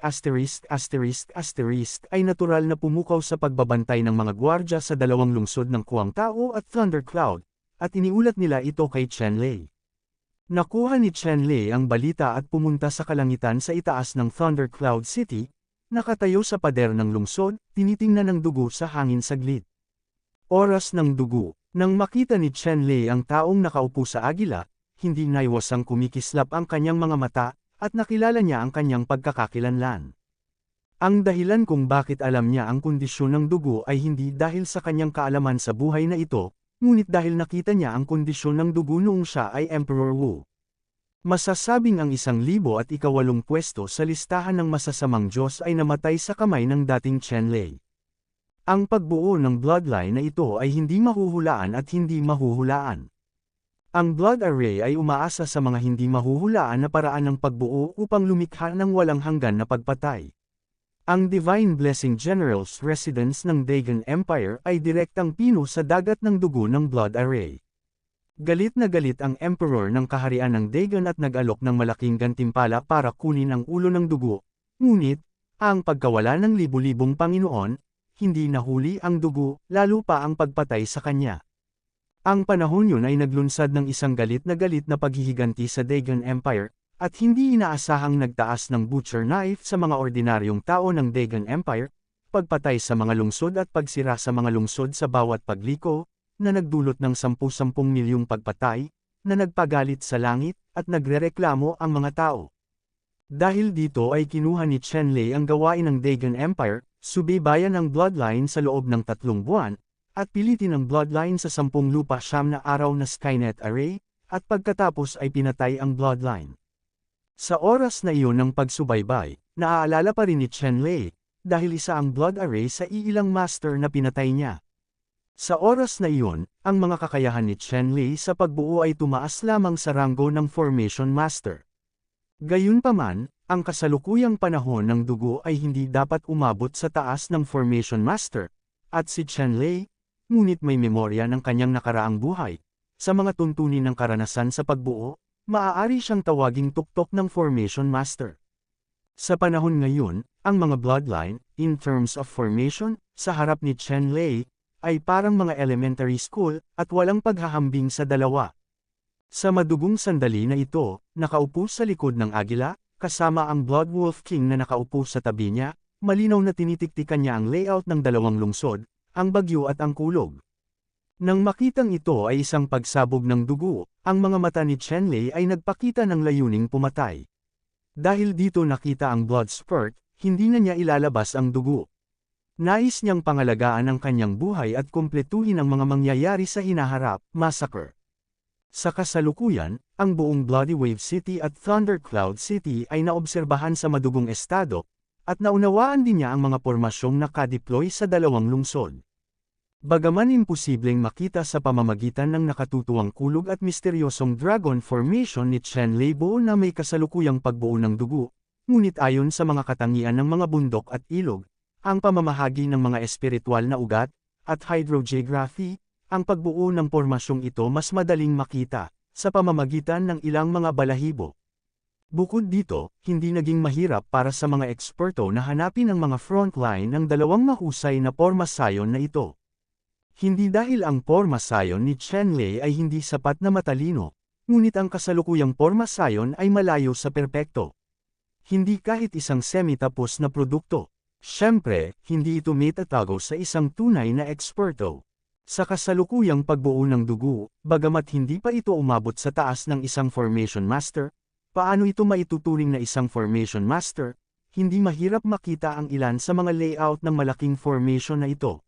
A: ay natural na pumukaw sa pagbabantay ng mga gwardya sa dalawang lungsod ng Guangdao at Thundercloud, at iniulat nila ito kay Chen Lei. Nakuha ni Chen Lei ang balita at pumunta sa kalangitan sa itaas ng Thundercloud City, nakatayo sa pader ng lungsod, tinitingnan ng dugo sa hangin saglit. Oras ng dugo. Nang makita ni Chen Lei ang taong nakaupo sa agila, hindi naiwasang kumikislap ang kanyang mga mata, at nakilala niya ang kanyang pagkakakilanlan. Ang dahilan kung bakit alam niya ang kondisyon ng dugo ay hindi dahil sa kanyang kaalaman sa buhay na ito, ngunit dahil nakita niya ang kondisyon ng dugo noong siya ay Emperor Wu. Masasabing ang 1,008 pwesto sa listahan ng masasamang Diyos ay namatay sa kamay ng dating Chen Lei. Ang pagbuo ng bloodline na ito ay hindi mahuhulaan at hindi mahuhulaan. Ang Blood Array ay umaasa sa mga hindi mahuhulaan na paraan ng pagbuo upang lumikha ng walang hanggan na pagpatay. Ang Divine Blessing General's Residence ng Dagon Empire ay direktang pino sa dagat ng dugo ng Blood Array. Galit na galit ang Emperor ng kaharian ng Dagon at nag-alok ng malaking gantimpala para kunin ang ulo ng dugo, ngunit, ang pagkawala ng libu-libong Panginoon, hindi nahuli ang dugo, lalo pa ang pagpatay sa kanya. Ang panahon yun ay naglunsad ng isang galit na paghihiganti sa Dagon Empire, at hindi inaasahang nagtaas ng butcher knife sa mga ordinaryong tao ng Dagon Empire, pagpatay sa mga lungsod at pagsira sa mga lungsod sa bawat pagliko, na nagdulot ng 10-10 milyong pagpatay, na nagpagalit sa langit, at nagrereklamo ang mga tao. Dahil dito ay kinuha ni Chen Lei ang gawain ng Dagon Empire, subaybayan ang bloodline sa loob ng 3 buwan, at pilitin ang bloodline sa 10 lupa siyam na araw na Skynet Array, at pagkatapos ay pinatay ang bloodline. Sa oras na iyon ng pagsubaybay, naaalala pa rin ni Chen Lei, dahil isa ang Blood Array sa iilang master na pinatay niya. Sa oras na iyon, ang mga kakayahan ni Chen Lei sa pagbuo ay tumaas lamang sa ranggo ng Formation Master. Gayunpaman, ang kasalukuyang panahon ng dugo ay hindi dapat umabot sa taas ng Formation Master, at si Chen Lei, ngunit may memorya ng kanyang nakaraang buhay, sa mga tuntunin ng karanasan sa pagbuo, maaari siyang tawaging tuktok ng Formation Master. Sa panahon ngayon, ang mga bloodline, in terms of formation, sa harap ni Chen Lei, ay parang mga elementary school, at walang paghahambing sa dalawa. Sa madugong sandali na ito, nakaupo sa likod ng agila, kasama ang Blood Wolf King na nakaupo sa tabi niya, malinaw na tinitiktikan niya ang layout ng dalawang lungsod, ang bagyo at ang kulog. Nang makitang ito ay isang pagsabog ng dugo, ang mga mata ni Chen Lei ay nagpakita ng layuning pumatay. Dahil dito nakita ang blood spurt, hindi na niya ilalabas ang dugo. Nais niyang pangalagaan ang kanyang buhay at kumpletuhin ang mga mangyayari sa hinaharap, massacre. Sa kasalukuyan, ang buong Bloody Wave City at Thundercloud City ay naobserbahan sa madugong estado, at naunawaan din niya ang mga pormasyong nakadeploy sa dalawang lungsod. Bagaman imposibleng makita sa pamamagitan ng nakatutuwang kulog at misteryosong dragon formation ni Chen Leibo na may kasalukuyang pagbuo ng dugo, ngunit ayon sa mga katangian ng mga bundok at ilog, ang pamamahagi ng mga espiritual na ugat, at hydrogeography, ang pagbuo ng pormasyong ito mas madaling makita, sa pamamagitan ng ilang mga balahibo. Bukod dito, hindi naging mahirap para sa mga eksperto na hanapin ang mga frontline ng dalawang mahusay na pormasayon na ito. Hindi dahil ang porma sayon ni Chen Lei ay hindi sapat na matalino, ngunit ang kasalukuyang porma sayon ay malayo sa perpekto. Hindi kahit isang semi-tapos na produkto. Siyempre, hindi ito maitatago sa isang tunay na eksperto. Sa kasalukuyang pagbuo ng dugo, bagamat hindi pa ito umabot sa taas ng isang formation master, paano ito maituturing na isang formation master? Hindi mahirap makita ang ilan sa mga layout ng malaking formation na ito.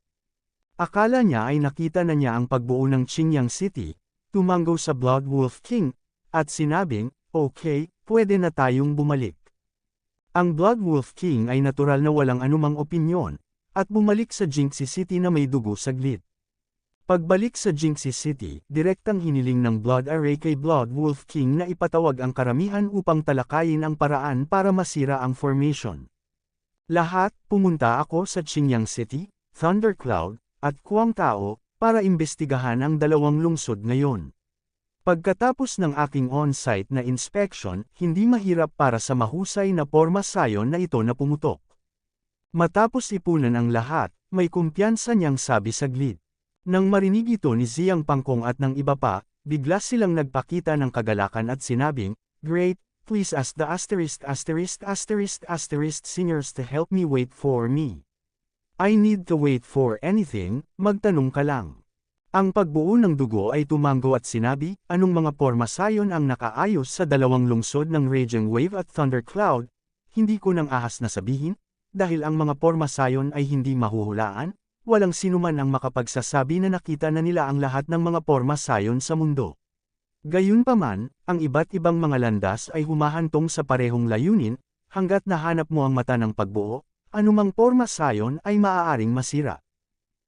A: Akala niya ay nakita na niya ang pagbuo ng Qingyang City, tumango sa Blood Wolf King, at sinabing, okay, pwede na tayong bumalik. Ang Blood Wolf King ay natural na walang anumang opinyon, at bumalik sa Jingxi City na may dugo saglit. Pagbalik sa Jingxi City, direktang hiniling ng Blood Array kay Blood Wolf King na ipatawag ang karamihan upang talakayin ang paraan para masira ang formation. Lahat, pumunta ako sa Qingyang City, Thundercloud, at Guangtao, para imbestigahan ang dalawang lungsod ngayon. Pagkatapos ng aking on-site na inspection, hindi mahirap para sa mahusay na porma sayon na ito na pumutok. Matapos ipunan ang lahat, may kumpiyansa niyang sabi saglit. Nang marinig ito ni Ziyang Pangkong at ng iba pa, bigla silang nagpakita ng kagalakan at sinabing, "Great, please ask the singers to help me wait for me. I need to wait for anything, magtanong ka lang." Ang pagbuo ng dugo ay tumango at sinabi, anong mga porma sayon ang nakaayos sa dalawang lungsod ng Raging Wave at Thundercloud? Hindi ko nang ahas na sabihin, dahil ang mga porma sayon ay hindi mahuhulaan, walang sinuman ang makapagsasabi na nakita na nila ang lahat ng mga porma sayon sa mundo. Gayunpaman, ang iba't ibang mga landas ay humahantong sa parehong layunin, hanggat nahanap mo ang mata ng pagbuo, anumang porma sayon ay maaaring masira.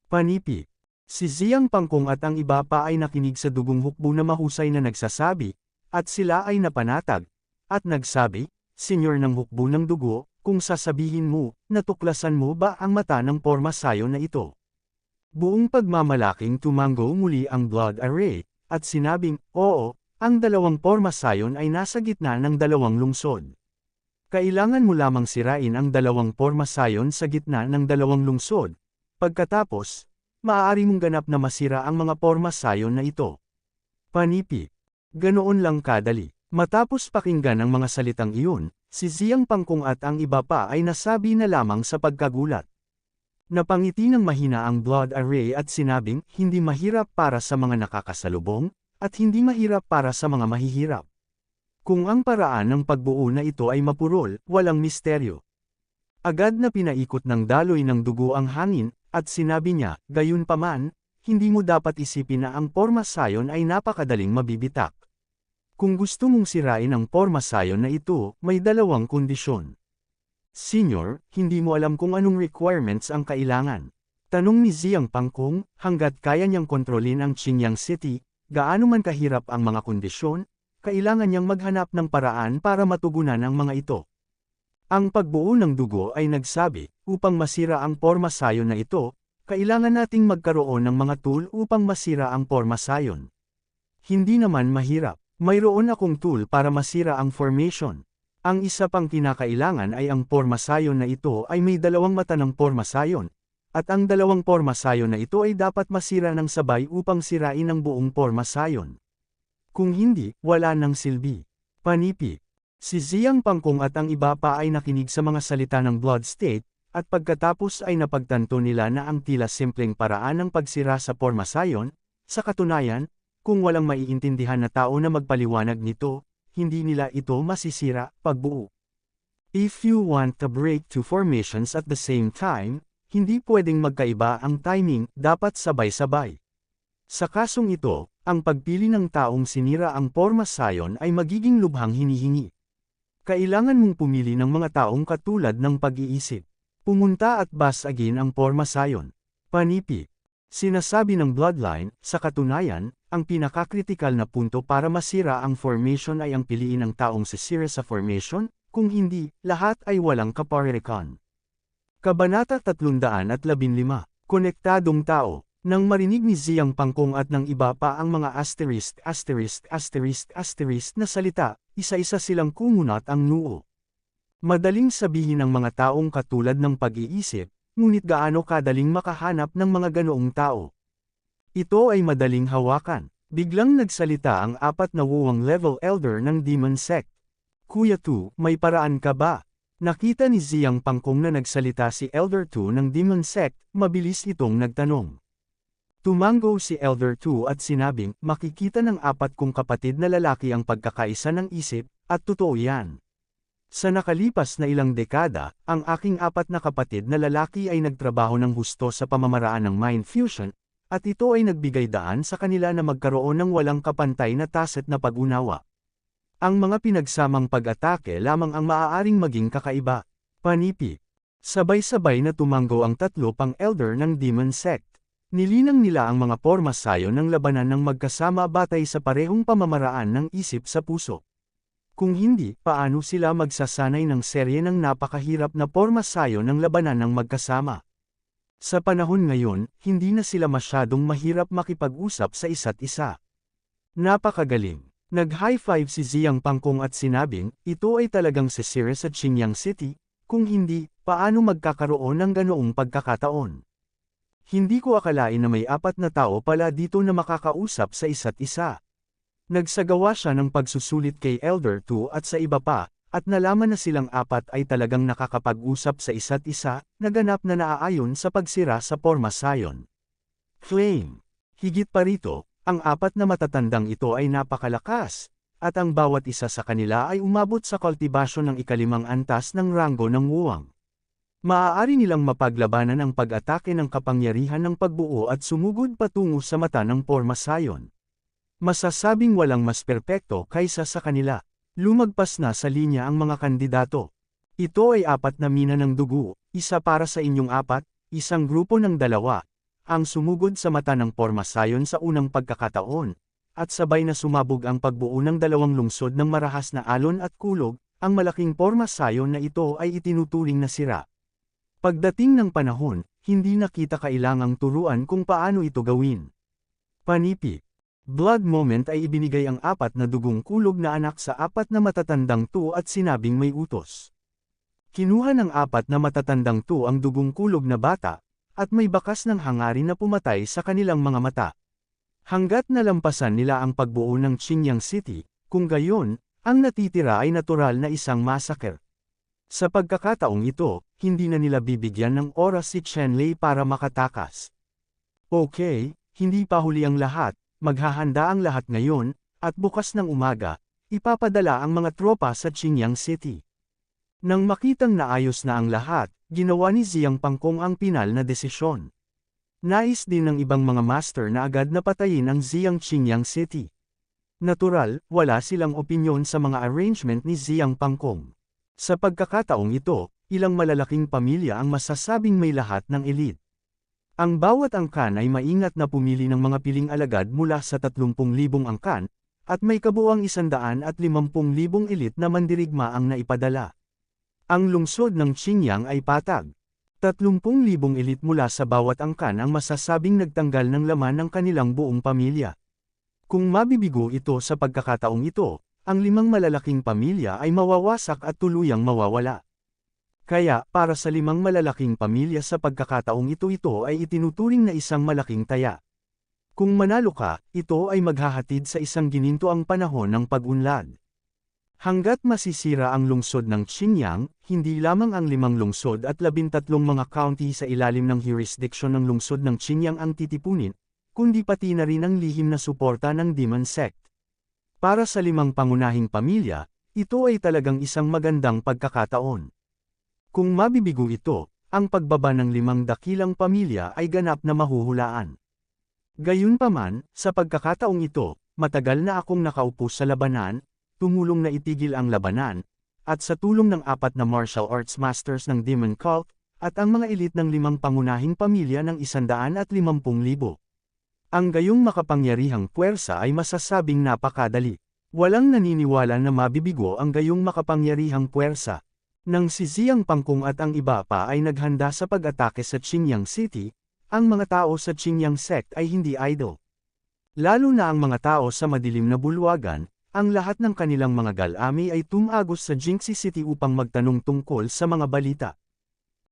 A: Panipi. Si Ziyang Pangkong at ang iba pa ay nakinig sa dugong hukbo na mahusay na nagsasabi, at sila ay napanatag, at nagsabi, Senyor ng hukbo ng dugo, kung sasabihin mo, natuklasan mo ba ang mata ng porma sayon na ito? Buong pagmamalaking tumango muli ang Blood Array, at sinabing, oo, ang dalawang porma sayon ay nasa gitna ng dalawang lungsod. Kailangan mo lamang sirain ang dalawang porma sayon sa gitna ng dalawang lungsod. Pagkatapos, maaari mong ganap na masira ang mga porma sayon na ito. Panipi. Ganoon lang kadali. Matapos pakinggan ang mga salitang iyon, si Ziyang Pangkong at ang iba pa ay nasabi na lamang sa pagkagulat. Napangiti ng mahina ang Blood Array at sinabing, hindi mahirap para sa mga nakakasalubong, at hindi mahirap para sa mga mahihirap. Kung ang paraan ng pagbuo na ito ay mapurol, walang misteryo. Agad na pinaikot ng daloy ng dugo ang hangin, at sinabi niya, gayunpaman, hindi mo dapat isipin na ang porma sayon ay napakadaling mabibitak. Kung gusto mong sirain ang porma sayon na ito, may dalawang kondisyon. Senyor, hindi mo alam kung anong requirements ang kailangan. Tanong ni Ziyang Pangkong, hanggat kaya niyang kontrolin ang Qingyang City, gaano man kahirap ang mga kondisyon, kailangan niyang maghanap ng paraan para matugunan ang mga ito. Ang pagbuo ng dugo ay nagsabi, upang masira ang porma sayon na ito, kailangan nating magkaroon ng mga tool upang masira ang porma sayon. Hindi naman mahirap, mayroon akong tool para masira ang formation. Ang isa pang kinakailangan ay ang porma sayon na ito ay may dalawang mata ng porma sayon, at ang dalawang porma sayon na ito ay dapat masira ng sabay upang sirain ang buong porma sayon. Kung hindi, wala nang silbi. Panipi. Si Ziyang Pangkong at ang iba pa ay nakinig sa mga salita ng Blood State, at pagkatapos ay napagtanto nila na ang tila simpleng paraan ng pagsira sa porma sayon, sa katunayan, kung walang maiintindihan na tao na magpaliwanag nito, hindi nila ito masisira, pagbuo. If you want to break two formations at the same time, hindi pwedeng magkaiba ang timing, dapat sabay-sabay. Sa kasong ito, ang pagpili ng taong sinira ang porma sayon ay magiging lubhang hinihingi. Kailangan mong pumili ng mga taong katulad ng pag-iisip. Pumunta at basagin ang porma sayon. Panipi. Sinasabi ng Bloodline, sa katunayan, ang pinakakritikal na punto para masira ang formation ay ang piliin ng taong sisira sa formation, kung hindi, lahat ay walang kaparehkan. Kabanata 315. Konektadong tao. Nang marinig ni Ziyang Pangkong at ng iba pa ang mga na salita, isa-isa silang kumunat ang noo. Madaling sabihin ng mga taong katulad ng pag-iisip, ngunit gaano kadaling makahanap ng mga ganoong tao. Ito ay madaling hawakan. Biglang nagsalita ang 4 na wuwang level elder ng Demon Sect. Kuya Tu, may paraan ka ba? Nakita ni Ziyang Pangkong na nagsalita si Elder Tu ng Demon Sect, mabilis itong nagtanong. Tumango si Elder Tu at sinabing, makikita ng 4 kong kapatid na lalaki ang pagkakaisa ng isip, at totoo yan. Sa nakalipas na ilang dekada, ang aking 4 na kapatid na lalaki ay nagtrabaho ng husto sa pamamaraan ng mind fusion, at ito ay nagbigay daan sa kanila na magkaroon ng walang kapantay na taset na pag-unawa. Ang mga pinagsamang pag-atake lamang ang maaaring maging kakaiba. Panipi. Sabay-sabay na tumango ang 3 pang elder ng Demon Sect. Nilinang nila ang mga porma sayo ng labanan ng magkasama batay sa parehong pamamaraan ng isip sa puso. Kung hindi, paano sila magsasanay ng serye ng napakahirap na porma sayo ng labanan ng magkasama? Sa panahon ngayon, hindi na sila masyadong mahirap makipag-usap sa isa't isa. Napakagaling. Nag-high five si Ziyang Pangkong at sinabing, ito ay talagang si Sir sa Qingyang City, kung hindi, paano magkakaroon ng ganoong pagkakataon? Hindi ko akalain na may 4 na tao pala dito na makakausap sa isa't isa. Nagsagawa siya ng pagsusulit kay Elder Tu at sa iba pa, at nalaman na silang 4 ay talagang nakakapag-usap sa isa't isa, naganap na naaayon sa pagsira sa porma sayon. Flame. Higit pa rito, ang 4 na matatandang ito ay napakalakas, at ang bawat isa sa kanila ay umabot sa kultibasyon ng ika-5 antas ng ranggo ng wuwang. Maaari nilang mapaglabanan ang pag-atake ng kapangyarihan ng pagbuo at sumugod patungo sa mata ng porma sayon. Masasabing walang mas perpekto kaysa sa kanila. Lumagpas na sa linya ang mga kandidato. Ito ay 4 na mina ng dugo, isa para sa inyong 4, isang grupo ng 2, ang sumugod sa mata ng porma sayon sa unang pagkakataon, at sabay na sumabog ang pagbuo ng 2 lungsod ng marahas na alon at kulog, ang malaking porma sayon na ito ay itinuturing na sira. Pagdating ng panahon, hindi na kita kailangang turuan kung paano ito gawin. Panipi. Blood Moment ay ibinigay ang 4 na dugong kulog na anak sa 4 na matatandang Tu at sinabing may utos. Kinuha ng 4 na matatandang Tu ang dugong kulog na bata, at may bakas ng hangarin na pumatay sa kanilang mga mata. Hanggat nalampasan nila ang pagbuo ng Qingyang City, kung gayon, ang natitira ay natural na isang massacre. Sa pagkakataong ito, hindi na nila bibigyan ng oras si Chen Lei para makatakas. Okay, hindi pa huli ang lahat. Maghahanda ang lahat ngayon, at bukas ng umaga, ipapadala ang mga tropa sa Qingyang City. Nang makitang naayos na ang lahat, ginawa ni Ziyang Pangkong ang pinal na desisyon. Nais din ng ibang mga master na agad na patayin ang Ziyang Qingyang City. Natural, wala silang opinyon sa mga arrangement ni Ziyang Pangkong. Sa pagkakataong ito, ilang malalaking pamilya ang masasabing may lahat ng elite. Ang bawat angkan ay maingat na pumili ng mga piling alagad mula sa 30,000 angkan, at may kabuuang 150,000 elite na mandirigma ang naipadala. Ang lungsod ng Qingyang ay patag. 30,000 elite mula sa bawat angkan ang masasabing nagtanggal ng laman ng kanilang buong pamilya. Kung mabibigo ito sa pagkakataong ito, ang 5 malalaking pamilya ay mawawasak at tuluyang mawawala. Kaya, para sa 5 malalaking pamilya sa pagkakataong ito ay itinuturing na isang malaking taya. Kung manalo ka, ito ay maghahatid sa isang ginintoang panahon ng pag-unlad. Hanggat masisira ang lungsod ng Qingyang, hindi lamang ang 5 lungsod at 13 mga county sa ilalim ng jurisdiction ng lungsod ng Qingyang ang titipunin, kundi pati na rin ang lihim na suporta ng Demon Sect. Para sa 5 pangunahing pamilya, ito ay talagang isang magandang pagkakataon. Kung mabibigo ito, ang pagbaba ng 5 dakilang pamilya ay ganap na mahuhulaan. Gayunpaman, sa pagkakataong ito, matagal na akong nakaupo sa labanan, tumulong na itigil ang labanan, at sa tulong ng 4 na martial arts masters ng Demon Cult, at ang mga elite ng 5 pangunahing pamilya ng 150,000. Ang gayong makapangyarihang puwersa ay masasabing napakadali. Walang naniniwala na mabibigo ang gayong makapangyarihang puwersa. Nang si Ziyang Pangkong at ang iba pa ay naghanda sa pag-atake sa Qingyang City, ang mga tao sa Qingyang Sect ay hindi idle. Lalo na ang mga tao sa madilim na bulwagan, ang lahat ng kanilang mga galami ay tumagos sa Jingxi City upang magtanong tungkol sa mga balita.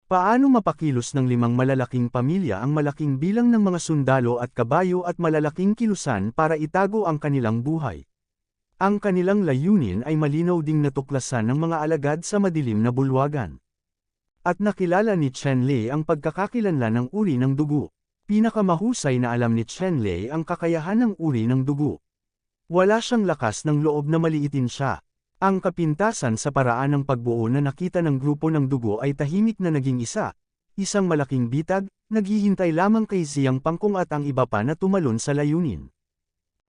A: Paano mapakilos ng 5 malalaking pamilya ang malaking bilang ng mga sundalo at kabayo at malalaking kilusan para itago ang kanilang buhay? Ang kanilang layunin ay malinaw ding natuklasan ng mga alagad sa madilim na bulwagan. At nakilala ni Chen Lei ang pagkakakilanlan ng uri ng dugo. Pinakamahusay na alam ni Chen Lei ang kakayahan ng uri ng dugo. Wala siyang lakas ng loob na maliitin siya. Ang kapintasan sa paraan ng pagbuo na nakita ng grupo ng dugo ay tahimik na naging isa. Isang malaking bitag, naghihintay lamang kay Ziyang Pangkong at ang iba pa na tumalon sa layunin.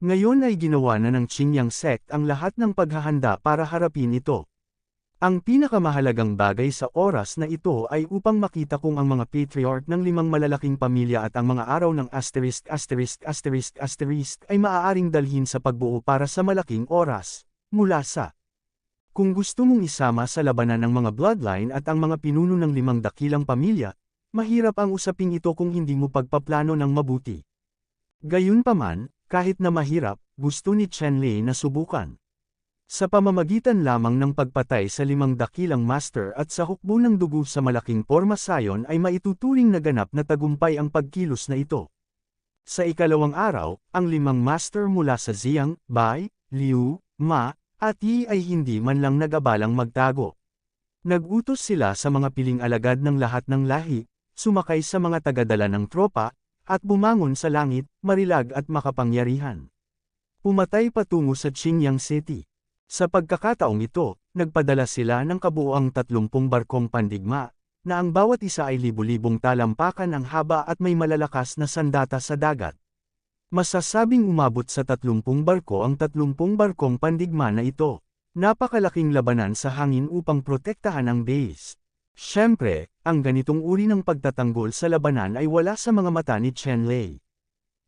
A: Ngayon ay ginawa na ng Qingyang sect ang lahat ng paghahanda para harapin ito. Ang pinakamahalagang bagay sa oras na ito ay upang makita kung ang mga patriarch ng 5 malalaking pamilya at ang mga araw ng ***** ay maaaring dalhin sa pagbuo para sa malaking oras, mula sa. Kung gusto mong isama sa labanan ang mga bloodline at ang mga pinuno ng 5 dakilang pamilya, mahirap ang usaping ito kung hindi mo pagpaplano ng mabuti. Gayunpaman, kahit na mahirap, gusto ni Chen Lei na subukan. Sa pamamagitan lamang ng pagpatay sa 5 dakilang master at sa hukbo ng dugo sa malaking pormasayon ay maituturing na ganap na tagumpay ang pagkilos na ito. Sa ikalawang araw, ang 5 master mula sa Ziyang, Bai, Liu, Ma, at Yi ay hindi man lang nag-abalang magtago. Nag-utos sila sa mga piling alagad ng lahat ng lahi, sumakay sa mga tagadala ng tropa, at bumangon sa langit, marilag at makapangyarihan. Pumatay patungo sa Qingyang City. Sa pagkakataong ito, nagpadala sila ng kabuuang 30 barkong pandigma, na ang bawat isa ay libu-libong talampakan ang haba at may malalakas na sandata sa dagat. Masasabing umabot sa 30 barko ang 30 barkong pandigma na ito. Napakalaking labanan sa hangin upang protektahan ang base. Siyempre, ang ganitong uri ng pagtatanggol sa labanan ay wala sa mga mata ni Chen Lei.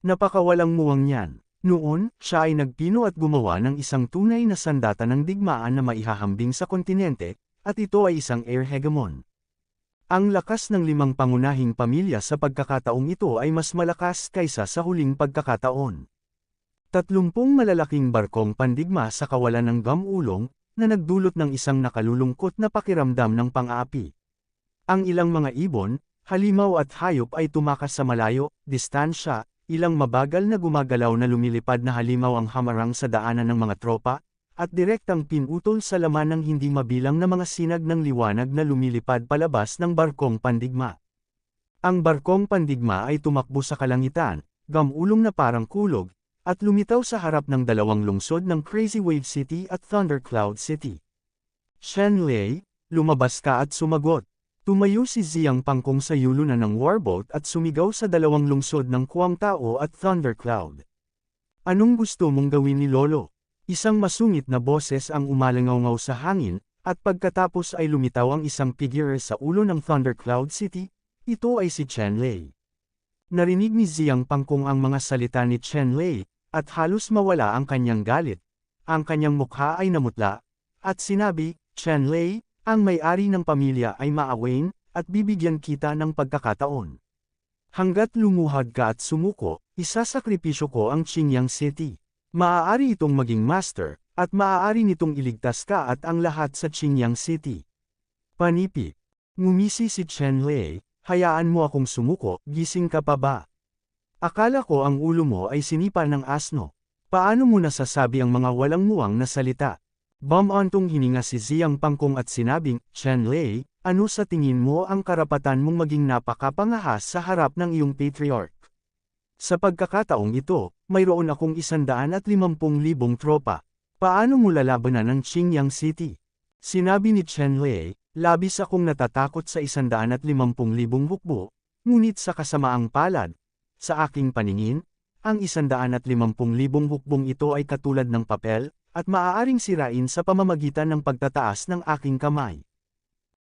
A: Napakawalang muwang niyan. Noon, siya ay nagpino at gumawa ng isang tunay na sandata ng digmaan na maihahambing sa kontinente, at ito ay isang air hegemon. Ang lakas ng 5 pangunahing pamilya sa pagkakataong ito ay mas malakas kaysa sa huling pagkakataon. 30 malalaking barkong pandigma sa kawalan ng gamulong, na nagdulot ng isang nakalulungkot na pakiramdam ng pang-aapi. Ang ilang mga ibon, halimaw at hayop ay tumakas sa malayo, distansya, ilang mabagal na gumagalaw na lumilipad na halimaw ang hamarang sa daanan ng mga tropa, at direktang pinutol sa laman ng hindi mabilang na mga sinag ng liwanag na lumilipad palabas ng barkong pandigma. Ang barkong pandigma ay tumakbo sa kalangitan, gamulong na parang kulog, at lumitaw sa harap ng 2 lungsod ng Crazy Wave City at Thundercloud City. Chen Lei, lumabas ka at sumagot. Tumayo si Ziyang Pangkong sa yulunan ng warboat at sumigaw sa 2 lungsod ng Kuangtao at Thundercloud. Anong gusto mong gawin ni Lolo? Isang masungit na boses ang umalangaw-ngaw sa hangin, at pagkatapos ay lumitaw ang isang figure sa ulo ng Thundercloud City. Ito ay si Chen Lei. Narinig ni Ziyang Pangkong ang mga salita ni Chen Lei, at halos mawala ang kanyang galit. Ang kanyang mukha ay namutla, at sinabi, Chen Lei, ang may-ari ng pamilya ay maawain, at bibigyan kita ng pagkakataon. Hanggat lumuhad ka at sumuko, isasakripisyo ko ang Qingyang City. Maaari itong maging master, at maaari nitong iligtas ka at ang lahat sa Qingyang City. Panipi. Ngumisi si Chen Lei, hayaan mo akong sumuko, gising ka pa ba? Akala ko ang ulo mo ay sinipa ng asno. Paano mo nasasabi ang mga walang muwang na salita? Bumantong hininga si Ziyang Pangkong at sinabing, Chen Lei, ano sa tingin mo ang karapatan mong maging napakapangahas sa harap ng iyong patriarch? Sa pagkakataong ito, mayroon akong 150,000 tropa. Paano mo lalabanan ang Qingyang City? Sinabi ni Chen Lei, labis akong natatakot sa 150,000 hukbo, ngunit sa kasamaang palad, sa aking paningin, ang 150,000 hukbong ito ay katulad ng papel, at maaaring sirain sa pamamagitan ng pagtataas ng aking kamay.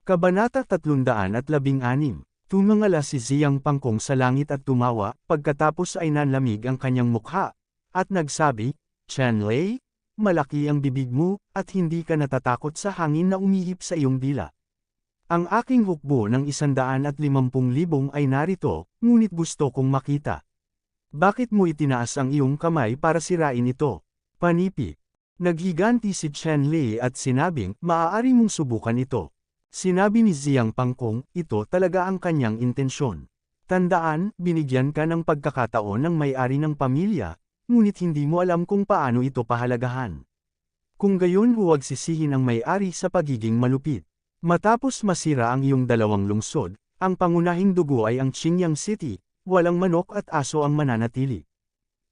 A: Kabanata 316. Tumangala si Ziyang Pangkong sa langit at tumawa, pagkatapos ay nanlamig ang kanyang mukha, at nagsabi, Chen Lei, malaki ang bibig mo, at hindi ka natatakot sa hangin na umihip sa iyong dila. Ang aking hukbo ng 150,000 ay narito, ngunit gusto kong makita. Bakit mo itinaas ang iyong kamay para sirain ito? Panipi. Naghiganti si Chen Lei at sinabing, maaari mong subukan ito. Sinabi ni Ziyang Pangkong, ito talaga ang kanyang intensyon. Tandaan, binigyan ka ng pagkakataon ng may-ari ng pamilya, ngunit hindi mo alam kung paano ito pahalagahan. Kung gayon huwag sisihin ang may-ari sa pagiging malupit. Matapos masira ang iyong dalawang lungsod, ang pangunahing dugo ay ang Qingyang City, walang manok at aso ang mananatili.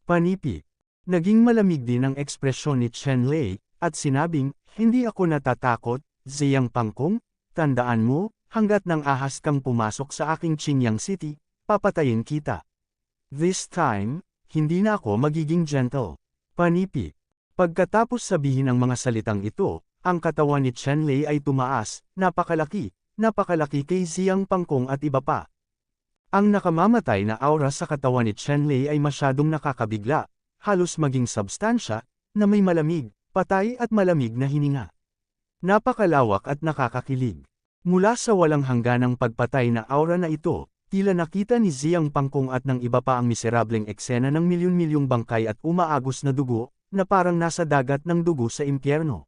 A: Panipi. Naging malamig din ang ekspresyon ni Chen Lei, at sinabing, hindi ako natatakot, Ziyang Pangkong, tandaan mo, hanggat nang ahas kang pumasok sa aking Qingyang City, papatayin kita. This time, hindi na ako magiging gentle. Panipi. Pagkatapos sabihin ang mga salitang ito, ang katawan ni Chen Lei ay tumaas, napakalaki kay Ziyang Pangkong at iba pa. Ang nakamamatay na aura sa katawan ni Chen Lei ay masyadong nakakabigla, halos maging substansya, na may malamig, patay at malamig na hininga. Napakalawak at nakakakilig. Mula sa walang hangganang pagpatay na aura na ito, tila nakita ni Ziyang Pangkong at ng iba pa ang miserableng eksena ng milyon-milyong bangkay at umaagos na dugo, na parang nasa dagat ng dugo sa impyerno.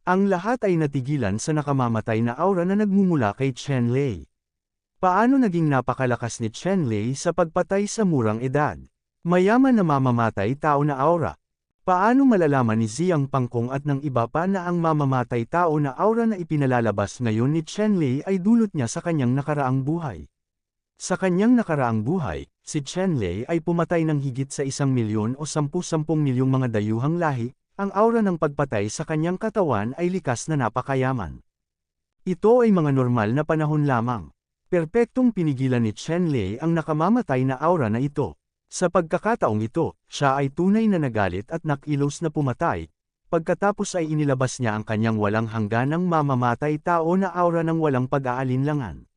A: Ang lahat ay natigilan sa nakamamatay na aura na nagmumula kay Chen Lei. Paano naging napakalakas ni Chen Lei sa pagpatay sa murang edad? Mayaman na mamamatay tao na aura. Paano malalaman ni Ziyang Pangkong at ng iba pa na ang mamamatay tao na aura na ipinalalabas ngayon ni Chen Lei ay dulot niya sa kanyang nakaraang buhay? Sa kanyang nakaraang buhay, si Chen Lei ay pumatay ng higit sa 1,000,000 o 10 milyong mga dayuhang lahi, ang aura ng pagpatay sa kanyang katawan ay likas na napakayaman. Ito ay mga normal na panahon lamang. Perpektong pinigilan ni Chen Lei ang nakamamatay na aura na ito. Sa pagkakataong ito, siya ay tunay na nagalit at nakilos na pumatay, pagkatapos ay inilabas niya ang kanyang walang hangganang mamamatay tao na aura ng walang pag-aalinlangan.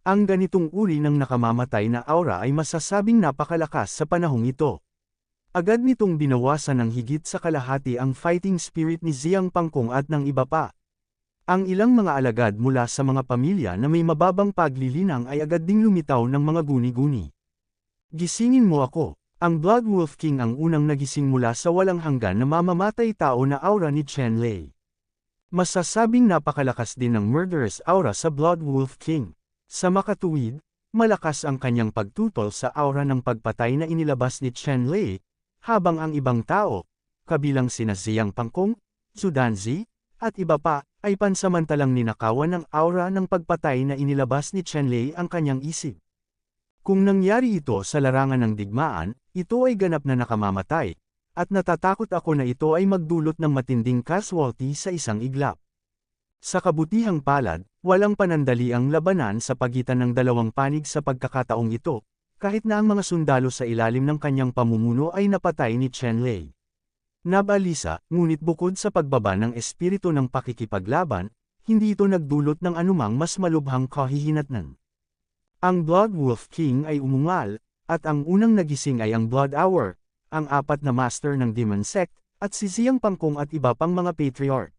A: Ang ganitong uri ng nakamamatay na aura ay masasabing napakalakas sa panahong ito. Agad nitong binawasan ng higit sa kalahati ang fighting spirit ni Ziyang Pangkong at ng iba pa. Ang ilang mga alagad mula sa mga pamilya na may mababang paglilinang ay agad ding lumitaw ng mga guni-guni. Gisingin mo ako. Ang Blood Wolf King ang unang nagising mula sa walang hanggan na mamamatay tao na aura ni Chen Lei. Masasabing napakalakas din ng murderous aura sa Blood Wolf King. Sa makatuwid, malakas ang kanyang pagtutol sa aura ng pagpatay na inilabas ni Chen Lei, habang ang ibang tao, kabilang sina Ziyang Pangkong, Zhu Danzi, at iba pa, ay pansamantalang ninakawan ng aura ng pagpatay na inilabas ni Chen Lei ang kanyang isip. Kung nangyari ito sa larangan ng digmaan, ito ay ganap na nakamamatay, at natatakot ako na ito ay magdulot ng matinding casualty sa isang iglap. Sa kabutihang palad, walang panandaliang labanan sa pagitan ng dalawang panig sa pagkakataong ito, kahit na ang mga sundalo sa ilalim ng kanyang pamumuno ay napatay ni Chen Lei. Nabalisa, ngunit bukod sa pagbaba ng espiritu ng pakikipaglaban, hindi ito nagdulot ng anumang mas malubhang kahihinatnan. Ang Blood Wolf King ay umungal, at ang unang nagising ay ang Blood Hour, ang apat na master ng Demon Sect, at si Ziyang Pangkong at iba pang mga patriarch.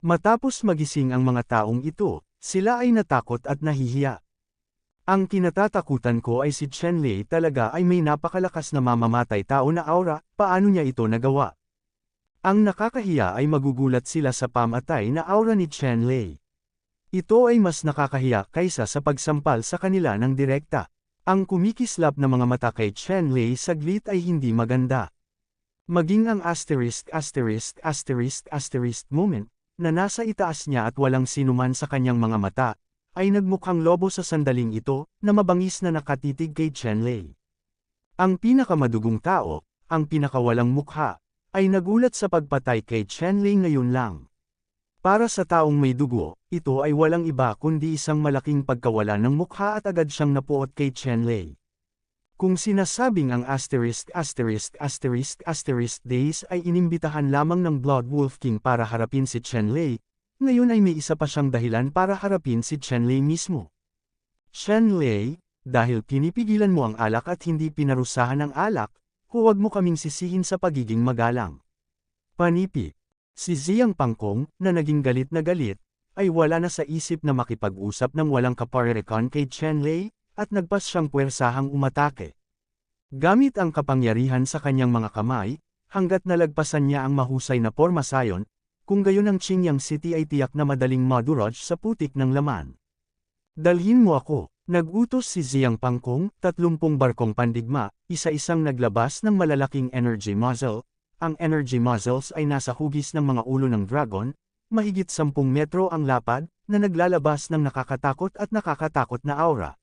A: Matapos magising ang mga taong ito, sila ay natakot at nahihiya. Ang kinatatakutan ko ay si Chen Lei talaga ay may napakalakas na mamamatay tao na aura, paano niya ito nagawa? Ang nakakahiya ay magugulat sila sa pamatay na aura ni Chen Lei. Ito ay mas nakakahiya kaysa sa pagsampal sa kanila ng direkta. Ang kumikislap na mga mata kay Chen Lei saglit ay hindi maganda. Maging ang **** moment, na nasa itaas niya at walang sinuman sa kanyang mga mata, ay nagmukhang lobo sa sandaling ito, na mabangis na nakatitig kay Chen Lei. Ang pinakamadugong tao, ang pinakawalang mukha, ay nagulat sa pagpatay kay Chen Lei ngayon lang. Para sa taong may dugo, ito ay walang iba kundi isang malaking pagkawala ng mukha at agad siyang napuot kay Chen Lei. Kung sinasabing ang **** days ay inimbitahan lamang ng Blood Wolf King para harapin si Chen Lei, ngayon ay may isa pa siyang dahilan para harapin si Chen Lei mismo. Chen Lei, dahil pinipigilan mo ang alak at hindi pinarusahan ang alak, huwag mo kaming sisihin sa pagiging magalang. Panipi. Si Ziyang Pangkong, na naging galit na galit, ay wala na sa isip na makipag-usap ng walang kaparerekan kay Chen Lei, at nagpas siyang puwersahang umatake. Gamit ang kapangyarihan sa kanyang mga kamay, hanggat nalagpasan niya ang mahusay na pormasayon, kung gayon ang Qingyang City ay tiyak na madaling madurage sa putik ng laman. Dalhin mo ako. Nag-utos si Ziyang Pangkong, 30 barkong pandigma, isa-isang naglabas ng malalaking energy muzzle. Ang energy muzzles ay nasa hugis ng mga ulo ng dragon, mahigit 10 metro ang lapad, na naglalabas ng nakakatakot na aura.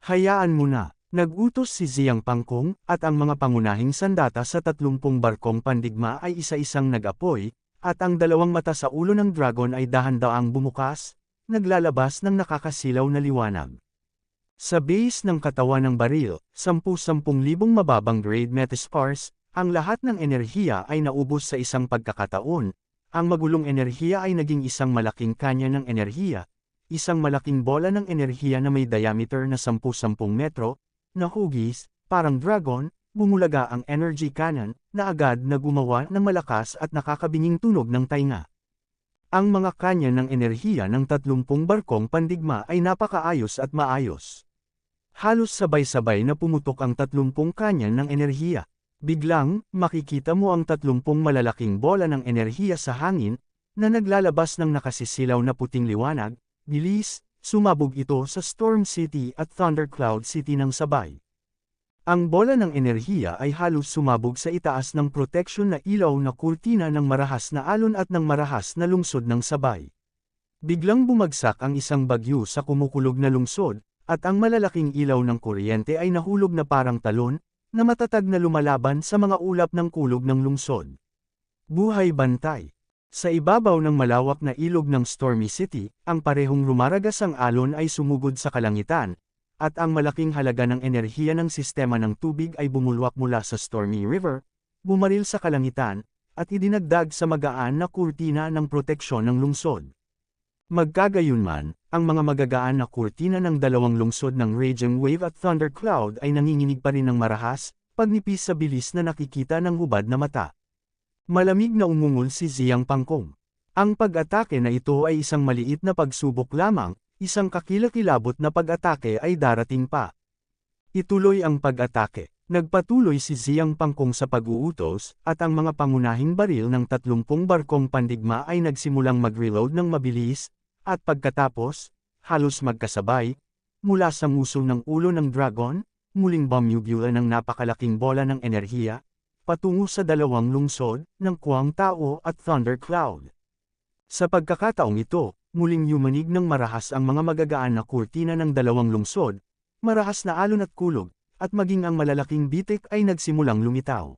A: Hayaan mo na. Nag-utos si Ziyang Pangkong, at ang mga pangunahing sandata sa 30 barkong pandigma ay isa-isang nag-apoy, at ang dalawang mata sa ulo ng dragon ay dahan-daang bumukas, naglalabas ng nakakasilaw na liwanag. Sa base ng katawan ng baril, 10,000 mababang grade metaspars, ang lahat ng enerhiya ay naubos sa isang pagkakataon. Ang magulong enerhiya ay naging isang malaking kanya ng enerhiya, isang malaking bola ng enerhiya na may diameter na 10 metro, na hugis, parang dragon, bumulaga ang energy cannon, na agad na gumawa ng malakas at nakakabinging tunog ng tainga. Ang mga kanya ng enerhiya ng 30 barkong pandigma ay napakaayos at maayos. Halos sabay-sabay na pumutok ang 30 kanya ng enerhiya. Biglang, makikita mo ang 30 malalaking bola ng enerhiya sa hangin, na naglalabas ng nakasisilaw na puting liwanag. Bilis, sumabog ito sa Storm City at Thundercloud City ng sabay. Ang bola ng enerhiya ay halos sumabog sa itaas ng proteksyon na ilaw na kurtina ng marahas na alon at ng marahas na lungsod ng sabay. Biglang bumagsak ang isang bagyo sa kumukulog na lungsod, at ang malalaking ilaw ng kuryente ay nahulog na parang talon, na matatag na lumalaban sa mga ulap ng kulog ng lungsod. Buhay bantay. Sa ibabaw ng malawak na ilog ng Stormy City, ang parehong rumaragas ang alon ay sumugod sa kalangitan, at ang malaking halaga ng enerhiya ng sistema ng tubig ay bumulwak mula sa Stormy River, bumaril sa kalangitan, at idinagdag sa magaan na kurtina ng proteksyon ng lungsod. Magkagayunman, ang mga magagaan na kurtina ng dalawang lungsod ng Raging Wave at Thundercloud ay nanginginig pa rin ng marahas, pagnipis sa bilis na nakikita ng hubad na mata. Malamig na umungol si Ziyang Pangkong. Ang pag-atake na ito ay isang maliit na pagsubok lamang, isang kakilakilabot na pag-atake ay darating pa. Ituloy ang pag-atake. Nagpatuloy si Ziyang Pangkong sa pag-uutos, at ang mga pangunahing baril ng 30 barkong pandigma ay nagsimulang mag-reload ng mabilis, at pagkatapos, halos magkasabay, mula sa musol ng ulo ng dragon, muling bumubula ng napakalaking bola ng enerhiya, patungo sa dalawang lungsod, ng Kuwang Tao at Thundercloud. Sa pagkakataong ito, muling yumanig ng marahas ang mga magagaan na kurtina ng dalawang lungsod, marahas na alon at kulog, at maging ang malalaking bitik ay nagsimulang lumitaw.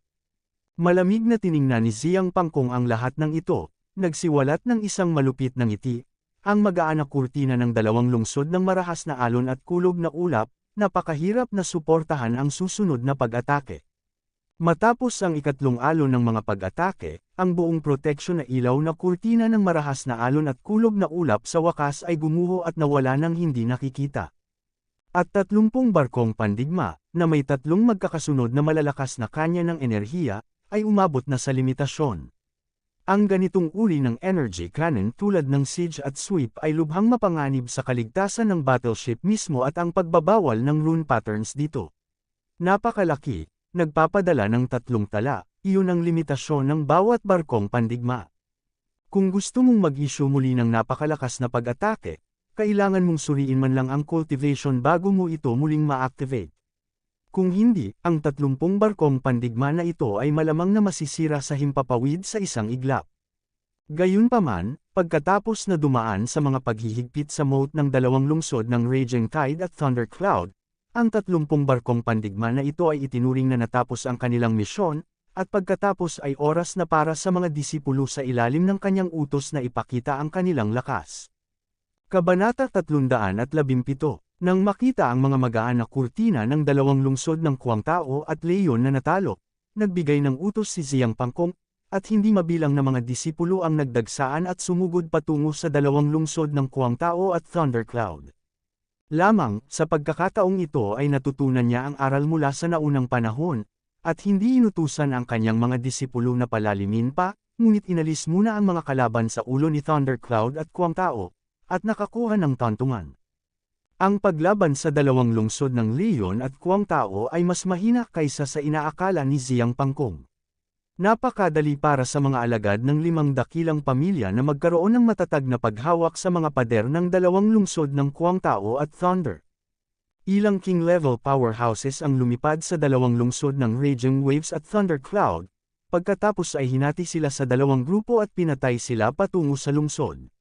A: Malamig na tiningnan ni Ziyang Pangkong ang lahat ng ito, nagsiwalat ng isang malupit na ngiti, ang magaan na kurtina ng dalawang lungsod ng marahas na alon at kulog na ulap, napakahirap na suportahan ang susunod na pag-atake. Matapos ang ikatlong alon ng mga pag-atake, ang buong proteksyon na ilaw na kurtina ng marahas na alon at kulog na ulap sa wakas ay gumuho at nawala ng hindi nakikita. At 30 barkong pandigma, na may tatlong magkakasunod na malalakas na kanya ng enerhiya, ay umabot na sa limitasyon. Ang ganitong uri ng energy cannon tulad ng siege at sweep ay lubhang mapanganib sa kaligtasan ng battleship mismo at ang pagbabawal ng rune patterns dito. Napakalaki, nagpapadala ng 3 tala, iyon ang limitasyon ng bawat barkong pandigma. Kung gusto mong mag-issue muli ng napakalakas na pag-atake, kailangan mong suriin man lang ang cultivation bago mo ito muling ma-activate. Kung hindi, ang 30 barkong pandigma na ito ay malamang na masisira sa himpapawid sa isang iglap. Gayunpaman, pagkatapos na dumaan sa mga paghihigpit sa moat ng dalawang lungsod ng Raging Tide at Thundercloud, ang 30 barkong pandigma na ito ay itinuring na natapos ang kanilang misyon, at pagkatapos ay oras na para sa mga disipulo sa ilalim ng kanyang utos na ipakita ang kanilang lakas. Kabanata 317. Nang makita ang mga magaan na kurtina ng dalawang lungsod ng Kuwang Tao at Leon na natalo, nagbigay ng utos si Ziyang Pangkong, at hindi mabilang na mga disipulo ang nagdagsaan at sumugod patungo sa dalawang lungsod ng Kuwang Tao at Thundercloud. Lamang, sa pagkakataong ito ay natutunan niya ang aral mula sa naunang panahon, at hindi inutusan ang kanyang mga disipulo na palalimin pa, ngunit inalis muna ang mga kalaban sa ulo ni Thundercloud at Kuwang Tao, at nakakuha ng tantungan. Ang paglaban sa dalawang lungsod ng Leon at Kuwang Tao ay mas mahina kaysa sa inaakala ni Ziyang Pangkong. Napakadali para sa mga alagad ng 5 dakilang pamilya na magkaroon ng matatag na paghawak sa mga pader ng 2 lungsod ng Kwangtao at Thunder. Ilang king-level powerhouses ang lumipad sa 2 lungsod ng Raging Waves at Thunder Cloud, pagkatapos ay hinati sila sa 2 grupo at pinatay sila patungo sa lungsod.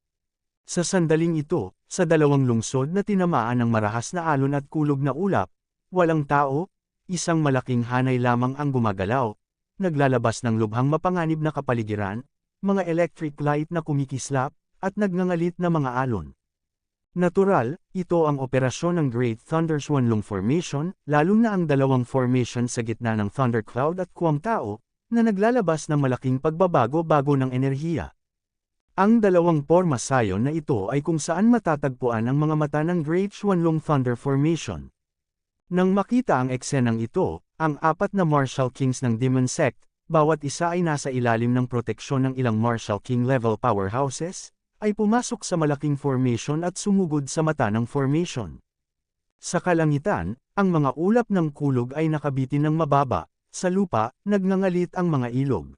A: Sa sandaling ito, sa 2 lungsod na tinamaan ng marahas na alon at kulog na ulap, walang tao, isang malaking hanay lamang ang gumagalaw, naglalabas ng lubhang mapanganib na kapaligiran, mga electric light na kumikislap, at nagngangalit na mga alon. Natural, ito ang operasyon ng Great Thunder Swanlong Formation, lalo na ang 2 formation sa gitna ng Thundercloud at Kwangtao, na naglalabas ng malaking pagbabago-bago ng enerhiya. Ang 2 pormasayon na ito ay kung saan matatagpuan ang mga mata ng Great Swanlong Thunder Formation. Nang makita ang eksenang ito, ang 4 na Martial Kings ng Demon Sect, bawat isa ay nasa ilalim ng proteksyon ng ilang Martial King-level powerhouses, ay pumasok sa malaking formation at sumugod sa mata ng formation. Sa kalangitan, ang mga ulap ng kulog ay nakabitin ng mababa, sa lupa, nagngangalit ang mga ilog.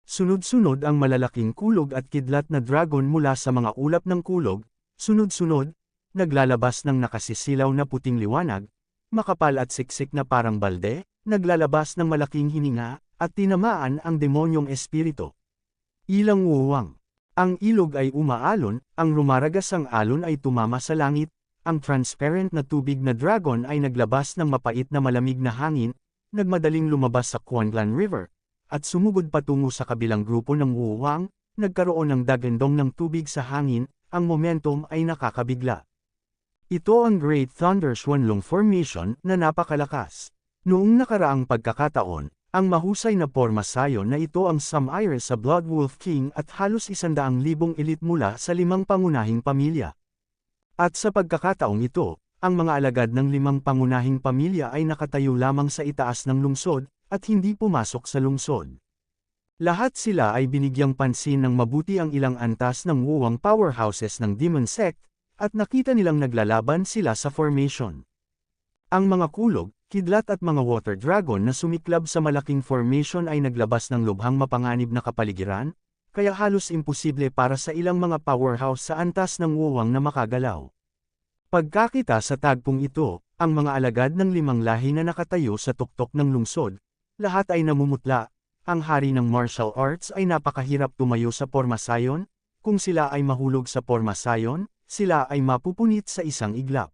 A: Sunod-sunod ang malalaking kulog at kidlat na dragon mula sa mga ulap ng kulog, sunod-sunod, naglalabas ng nakasisilaw na puting liwanag, makapal at siksik na parang balde, naglalabas ng malaking hininga, at tinamaan ang demonyong espiritu. Ilang wuwang. Ang ilog ay umaalon, ang rumaragasang alon ay tumama sa langit, ang transparent na tubig na dragon ay naglabas ng mapait na malamig na hangin, nagmadaling lumabas sa Quanglan River, at sumugod patungo sa kabilang grupo ng wuwang, nagkaroon ng dagandong ng tubig sa hangin, ang momentum ay nakakabigla. Ito ang Great Thunder Swanlong Formation na napakalakas. Noong nakaraang pagkakataon, ang mahusay na pormasayon na ito ang sumire sa Blood Wolf King at halos 100,000 elite mula sa 5 pangunahing pamilya. At sa pagkakataong ito, ang mga alagad ng 5 pangunahing pamilya ay nakatayo lamang sa itaas ng lungsod, at hindi pumasok sa lungsod. Lahat sila ay binigyang pansin ng mabuti ang ilang antas ng wuwang powerhouses ng Demon Sect, at nakita nilang naglalaban sila sa formation. Ang mga kulog, kidlat at mga water dragon na sumiklab sa malaking formation ay naglabas ng lubhang mapanganib na kapaligiran, kaya halos imposible para sa ilang mga powerhouse sa antas ng wuwang na makagalaw. Pagkakita sa tagpong ito, ang mga alagad ng 5 lahi na nakatayo sa tuktok ng lungsod, lahat ay namumutla. Ang hari ng martial arts ay napakahirap tumayo sa pormasayon, kung sila ay mahulog sa pormasayon, sila ay mapupunit sa isang iglap.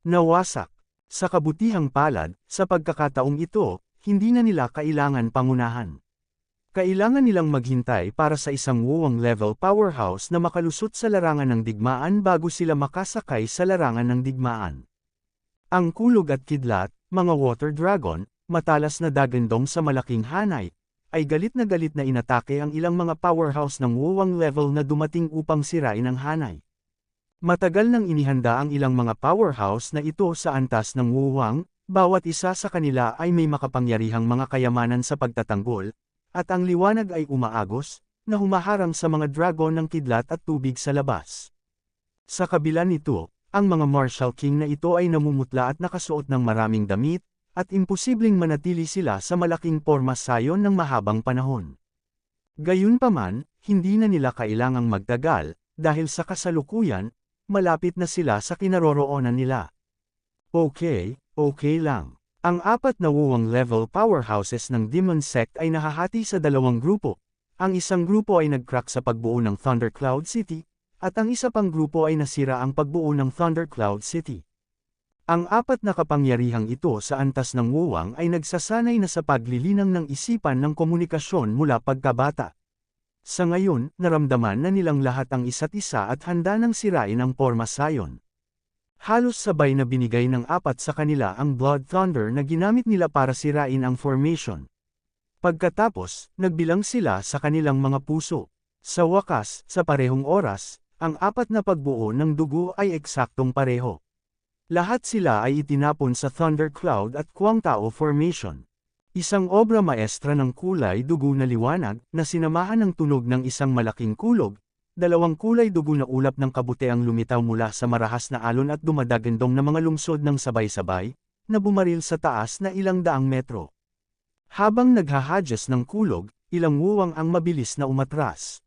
A: Nawasak. Sa kabutihang palad, sa pagkakataong ito, hindi na nila kailangan pangunahan. Kailangan nilang maghintay para sa isang wuwang level powerhouse na makalusot sa larangan ng digmaan bago sila makasakay sa larangan ng digmaan. Ang kulog at kidlat, mga water dragon, matalas na dagandong sa malaking hanay, ay galit na inatake ang ilang mga powerhouse ng wuwang level na dumating upang sirain ang hanay. Matagal nang inihanda ang ilang mga powerhouse na ito sa antas ng wuwang, bawat isa sa kanila ay may makapangyarihang mga kayamanan sa pagtatanggol, at ang liwanag ay umaagos, na humaharang sa mga dragon ng kidlat at tubig sa labas. Sa kabila nito, ang mga Martial King na ito ay namumutla at nakasuot ng maraming damit, at imposibleng manatili sila sa malaking pormasayon ng mahabang panahon. Gayunpaman, hindi na nila kailangang magtagal, dahil sa kasalukuyan, malapit na sila sa kinaroroonan nila. Okay lang. Ang 4 na wuwang level powerhouses ng Demon Sect ay nahahati sa 2 grupo. Ang isang grupo ay nag-crack sa pagbuo ng Thundercloud City, at ang isa pang grupo ay nasira ang pagbuo ng Thundercloud City. Ang 4 na kapangyarihang ito sa antas ng wuwang ay nagsasanay na sa paglilinang ng isipan ng komunikasyon mula pagkabata. Sa ngayon, naramdaman na nilang lahat ang isa't isa at handa nang sirain ang pormasayon. Halos sabay na binigay ng 4 sa kanila ang Blood Thunder na ginamit nila para sirain ang formation. Pagkatapos, nagbilang sila sa kanilang mga puso. Sa wakas, sa parehong oras, ang 4 na pagbuo ng dugo ay eksaktong pareho. Lahat sila ay itinapon sa Thundercloud at Kwangtao Formation. Isang obra maestra ng kulay dugo na liwanag, na sinamahan ng tunog ng isang malaking kulog, 2 kulay dugo na ulap ng kabutiang lumitaw mula sa marahas na alon at dumadagandong na mga lungsod ng sabay-sabay, na bumaril sa taas na ilang daang metro. Habang naghahadyas ng kulog, ilang wuwang ang mabilis na umatras.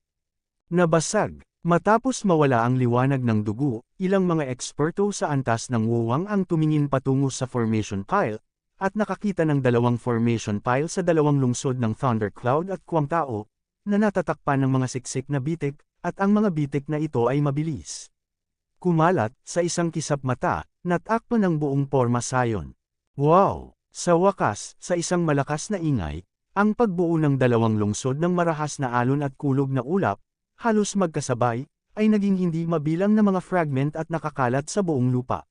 A: Nabasag. Matapos mawala ang liwanag ng dugo, ilang mga eksperto sa antas ng wuwang ang tumingin patungo sa formation pile, at nakakita ng dalawang formation pile sa dalawang lungsod ng thundercloud at Kwangtao, na natatakpan ng mga siksik na bitik, at ang mga bitik na ito ay mabilis. Kumalat, sa isang kisap mata, natakpan ng buong pormasayon. Wow! Sa wakas, sa isang malakas na ingay, ang pagbuo ng dalawang lungsod ng marahas na alon at kulog na ulap, halos magkasabay, ay naging hindi mabilang na mga fragment at nakakalat sa buong lupa.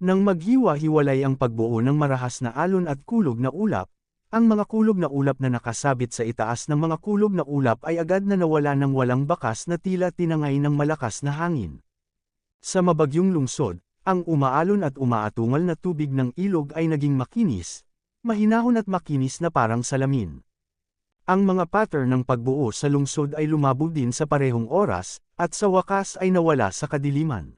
A: Nang maghiwa-hiwalay ang pagbuo ng marahas na alon at kulog na ulap, ang mga kulog na ulap na nakasabit sa itaas ng mga kulog na ulap ay agad na nawala ng walang bakas na tila tinangay ng malakas na hangin. Sa mabagyong lungsod, ang umaalon at umaatungal na tubig ng ilog ay naging makinis, mahinahon at makinis na parang salamin. Ang mga pattern ng pagbuo sa lungsod ay lumabo din sa parehong oras, at sa wakas ay nawala sa kadiliman.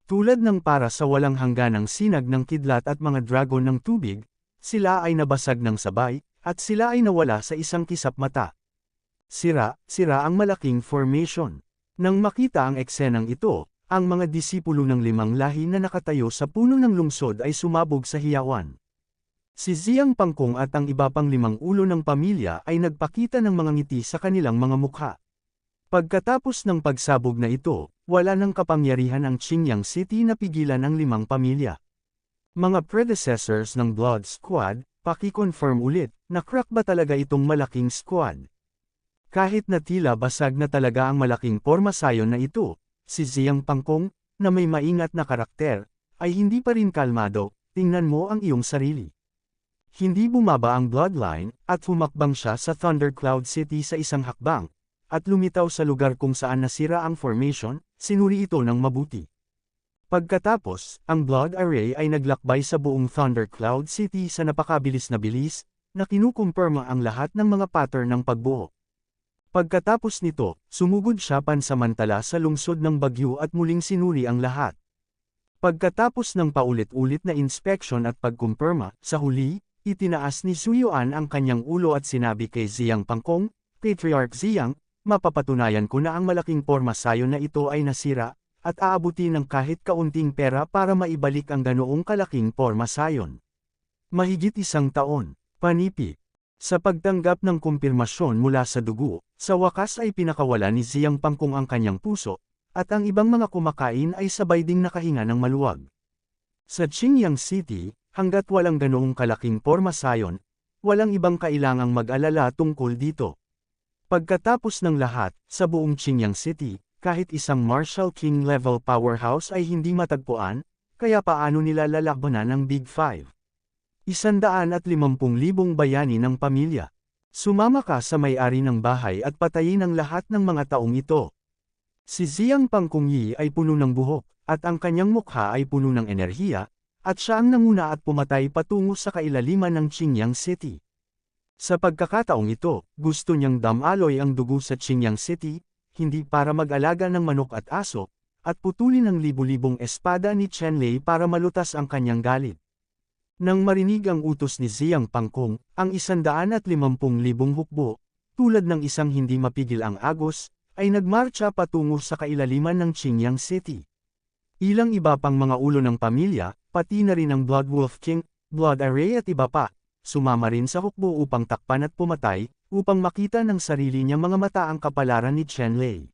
A: Tulad ng para sa walang hangganang sinag ng kidlat at mga dragon ng tubig, sila ay nabasag ng sabay, at sila ay nawala sa isang kisap mata. Sira ang malaking formation. Nang makita ang eksenang ito, ang mga disipulo ng limang lahi na nakatayo sa puno ng lungsod ay sumabog sa hiyawan. Si Ziyang Pangkong at ang iba pang limang ulo ng pamilya ay nagpakita ng mga ngiti sa kanilang mga mukha. Pagkatapos ng pagsabog na ito, wala nang kapangyarihan ang Qingyang City na pigilan ang limang pamilya. Mga predecessors ng Blood Squad, paki-confirm ulit, na crack ba talaga itong malaking squad? Kahit na tila basag na talaga ang malaking pormasayon na ito, si Ziyang Pangkong, na may maingat na karakter, ay hindi pa rin kalmado. Tingnan mo ang iyong sarili. Hindi bumaba ang bloodline, at humakbang siya sa Thundercloud City sa isang hakbang, at lumitaw sa lugar kung saan nasira ang formation, sinuri ito ng mabuti. Pagkatapos, ang Blood Array ay naglakbay sa buong Thundercloud City sa napakabilis na bilis, na kinukumpirma ang lahat ng mga pattern ng pagbuo. Pagkatapos nito, sumugod siya pansamantala sa lungsod ng bagyo at muling sinuri ang lahat. Pagkatapos ng paulit-ulit na inspection at pagkumpirma, sa huli, itinaas ni Suyuan ang kanyang ulo at sinabi kay Ziyang Pangkong, Patriarch Ziyang, mapapatunayan ko na ang malaking pormasayon na ito ay nasira, at aabuti ng kahit kaunting pera para maibalik ang ganoong kalaking pormasayon. Mahigit 1 taon, panipi. Sa pagtanggap ng kumpirmasyon mula sa dugo, sa wakas ay pinakawala ni Ziyang Pangkong ang kanyang puso, at ang ibang mga kumakain ay sabay ding nakahinga ng maluwag. Sa Qingyang City, hanggat walang ganoong kalaking pormasayon, walang ibang kailangang mag-alala tungkol dito. Pagkatapos ng lahat, sa buong Qingyang City, kahit isang Marshal King level powerhouse ay hindi matagpuan, kaya paano nila lalabanan ang Big Five? 150,000 bayani ng pamilya. Sumama ka sa may-ari ng bahay at patayin ang lahat ng mga taong ito. Si Ziyang Pangkong Yi ay puno ng buhok, at ang kanyang mukha ay puno ng enerhiya, at siya ang nanguna at pumatay patungo sa kailaliman ng Qingyang City. Sa pagkakataong ito, gusto niyang damaloy ang dugo sa Qingyang City, hindi para mag-alaga ng manok at aso, at putulin ang libu-libong espada ni Chen Lei para malutas ang kanyang galit. Nang marinig ang utos ni Ziyang Pangkong, ang 150,000 hukbo, tulad ng isang hindi mapigil ang agos, ay nagmarcha patungo sa kailaliman ng Qingyang City. Ilang iba pang mga ulo ng pamilya, pati na rin ang Blood Wolf King, Blood Array at iba pa, sumama rin sa hukbo upang takpan at pumatay, upang makita ng sarili niya mga mata ang kapalaran ni Chen Lei.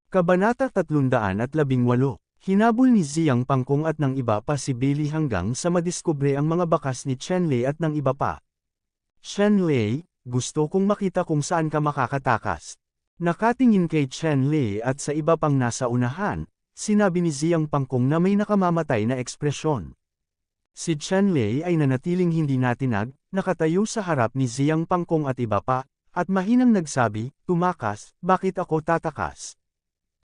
A: Kabanata 318. Hinabol ni Ziyang Pangkong at ng iba pa si Bailey hanggang sa madiskubre ang mga bakas ni Chen Lei at ng iba pa. Chen Lei, gusto kong makita kung saan ka makakatakas. Nakatingin kay Chen Lei at sa iba pang nasa unahan, sinabi ni Ziyang Pangkong na may nakamamatay na ekspresyon. Si Chen Lei ay nanatiling hindi natinag, nakatayo sa harap ni Ziyang Pangkong at iba pa, at mahinang nagsabi, tumakas, bakit ako tatakas?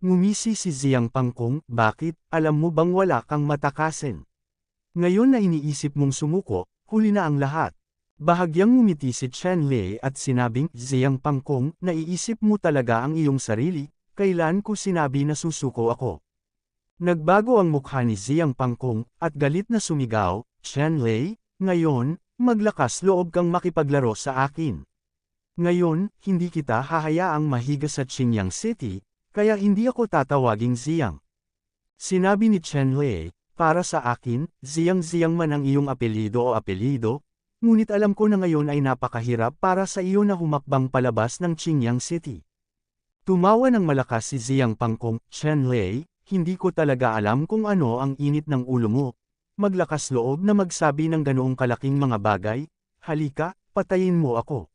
A: Ngumisi si Ziyang Pangkong, bakit, alam mo bang wala kang matakasin? Ngayon na iniisip mong sumuko, huli na ang lahat. Bahagyang ngumiti si Chen Lei at sinabing, Ziyang Pangkong, naiisip mo talaga ang iyong sarili, kailan ko sinabi na susuko ako? Nagbago ang mukha ni Ziyang Pangkong, at galit na sumigaw, Chen Lei, ngayon, maglakas loob kang makipaglaro sa akin. Ngayon, hindi kita hahayaang mahiga sa Qingyang City, kaya hindi ako tatawaging Ziyang. Sinabi ni Chen Lei, para sa akin, Ziyang man ang iyong apelyido o apelyido, ngunit alam ko na ngayon ay napakahirap para sa iyo na humakbang palabas ng Qingyang City. Tumawa ng malakas si Ziyang Pangkong, Chen Lei, hindi ko talaga alam kung ano ang init ng ulo mo. Maglakas loob na magsabi ng ganoong kalaking mga bagay, halika, patayin mo ako.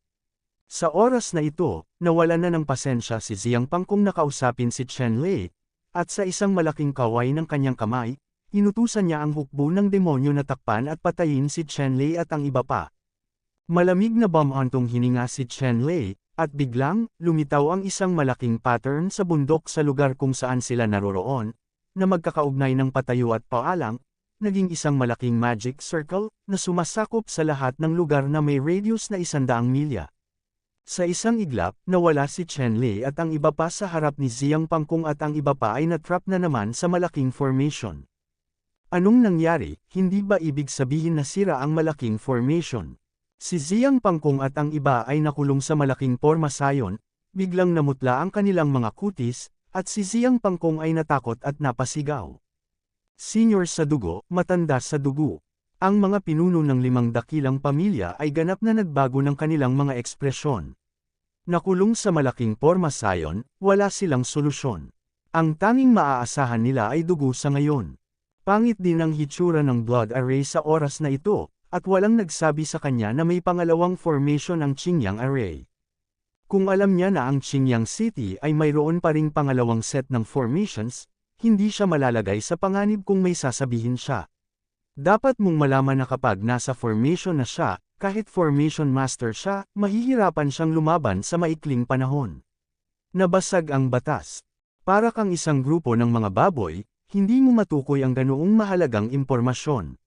A: Sa oras na ito, nawalan na ng pasensya si Ziyang Pangkong na kausapin si Chen Lei, at sa isang malaking kaway ng kanyang kamay, inutusan niya ang hukbo ng demonyo na takpan at patayin si Chen Lei at ang iba pa. Malamig na bumhantong hininga si Chen Lei, at biglang, lumitaw ang isang malaking pattern sa bundok sa lugar kung saan sila naroroon, na magkakaugnay ng patayo at paalang, naging isang malaking magic circle, na sumasakop sa lahat ng lugar na may radius na 100 milya. Sa isang iglap, nawala si Chen Lei at ang iba pa sa harap ni Ziyang Pangkong at ang iba pa ay natrap na naman sa malaking formation. Anong nangyari? Hindi ba ibig sabihin na sira ang malaking formation? Si Ziyang Pangkong at ang iba ay nakulong sa malaking pormasayon, biglang namutla ang kanilang mga kutis, at si Ziyang Pangkong ay natakot at napasigaw. Senior sa dugo, matanda sa dugo. Ang mga pinuno ng 5 dakilang pamilya ay ganap na nagbago ng kanilang mga ekspresyon. Nakulong sa malaking pormasayon, wala silang solusyon. Ang tanging maaasahan nila ay dugo sa ngayon. Pangit din ang hitsura ng blood array sa oras na ito, at walang nagsabi sa kanya na may pangalawang formation ang Qingyang Array. Kung alam niya na ang Qingyang City ay mayroon pa ring pangalawang set ng formations, hindi siya malalagay sa panganib kung may sasabihin siya. Dapat mong malaman na kapag nasa formation na siya, kahit formation master siya, mahihirapan siyang lumaban sa maikling panahon. Nabasag ang batas. Para kang isang grupo ng mga baboy, hindi mo matukoy ang ganoong mahalagang impormasyon.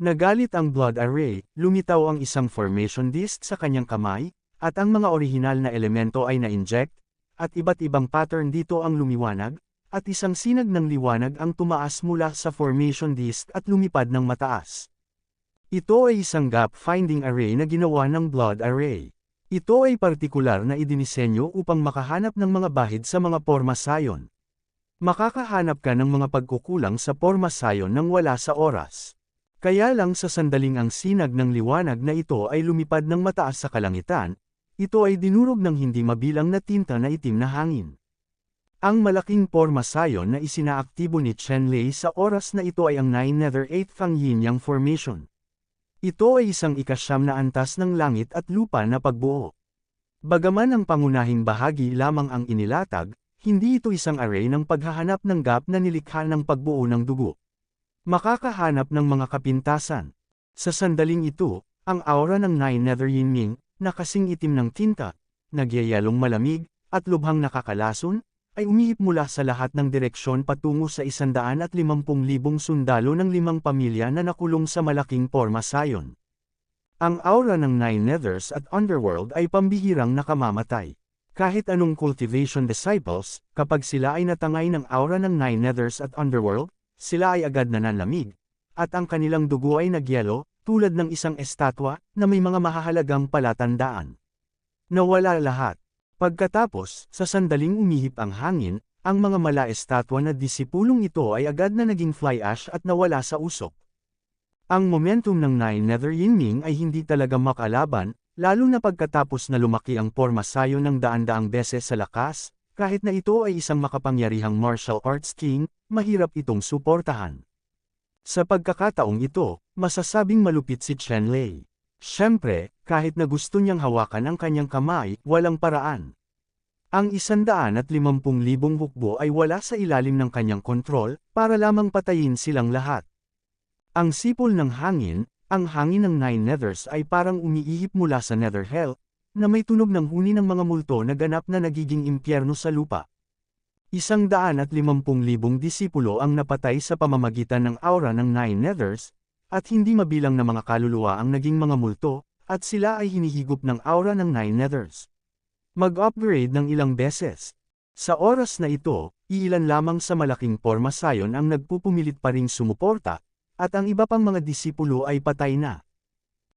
A: Nagalit ang blood array, lumitaw ang isang formation disk sa kanyang kamay, at ang mga orihinal na elemento ay na-inject, at iba't ibang pattern dito ang lumiwanag, at isang sinag ng liwanag ang tumaas mula sa formation disk at lumipad ng mataas. Ito ay isang gap-finding array na ginawa ng blood array. Ito ay partikular na idinisenyo upang makahanap ng mga bahid sa mga pormasayon. Makakahanap ka ng mga pagkukulang sa pormasayon nang wala sa oras. Kaya lang sa sandaling ang sinag ng liwanag na ito ay lumipad ng mataas sa kalangitan, ito ay dinurog ng hindi mabilang na tinta na itim na hangin. Ang malaking pormasayon na isinaaktibo ni Chen Lei sa oras na ito ay ang 9 Nether 8 Fang Yin-Yang Formation. Ito ay isang ikasyam na antas ng langit at lupa na pagbuo. Bagaman ang pangunahing bahagi lamang ang inilatag, hindi ito isang array ng paghahanap ng gap na nilikha ng pagbuo ng dugo. Makakahanap ng mga kapintasan. Sa sandaling ito, ang aura ng 9 Nether Yin-Yang, na kasing itim ng tinta, nagyayalong malamig, at lubhang nakakalason, ay umihip mula sa lahat ng direksyon patungo sa 150,000 sundalo ng 5 pamilya na nakulong sa malaking pormasayon. Ang aura ng 9 Nethers at Underworld ay pambihirang nakamamatay. Kahit anong cultivation disciples, kapag sila ay natangay ng aura ng 9 Nethers at Underworld, sila ay agad nananlamig, at ang kanilang dugo ay nagyelo, tulad ng isang estatwa na may mga mahahalagang palatandaan. Nawala lahat. Pagkatapos, sa sandaling umihip ang hangin, ang mga mala-estatwa na disipulong ito ay agad na naging fly ash at nawala sa usok. Ang momentum ng 9 Nether Yin-Ming ay hindi talaga makalaban, lalo na pagkatapos na lumaki ang pormasayon ng daan-daang beses sa lakas, kahit na ito ay isang makapangyarihang martial arts king, mahirap itong suportahan. Sa pagkakataong ito, masasabing malupit si Chen Lei. Siyempre, kahit na gusto niyang hawakan ang kanyang kamay, walang paraan. Ang 150,000 hukbo ay wala sa ilalim ng kanyang kontrol, para lamang patayin silang lahat. Ang sipol ng hangin, ang hangin ng 9 Nethers ay parang umiihip mula sa Nether Hell, na may tunog ng huni ng mga multo na ganap na nagiging impyerno sa lupa. 150,000 disipulo ang napatay sa pamamagitan ng aura ng 9 Nethers, at hindi mabilang na mga kaluluwa ang naging mga multo, at sila ay hinihigop ng aura ng 9 Nethers. Mag-upgrade ng ilang beses. Sa oras na ito, iilan lamang sa malaking pormasayon ang nagpupumilit pa ring sumuporta, at ang iba pang mga disipulo ay patay na.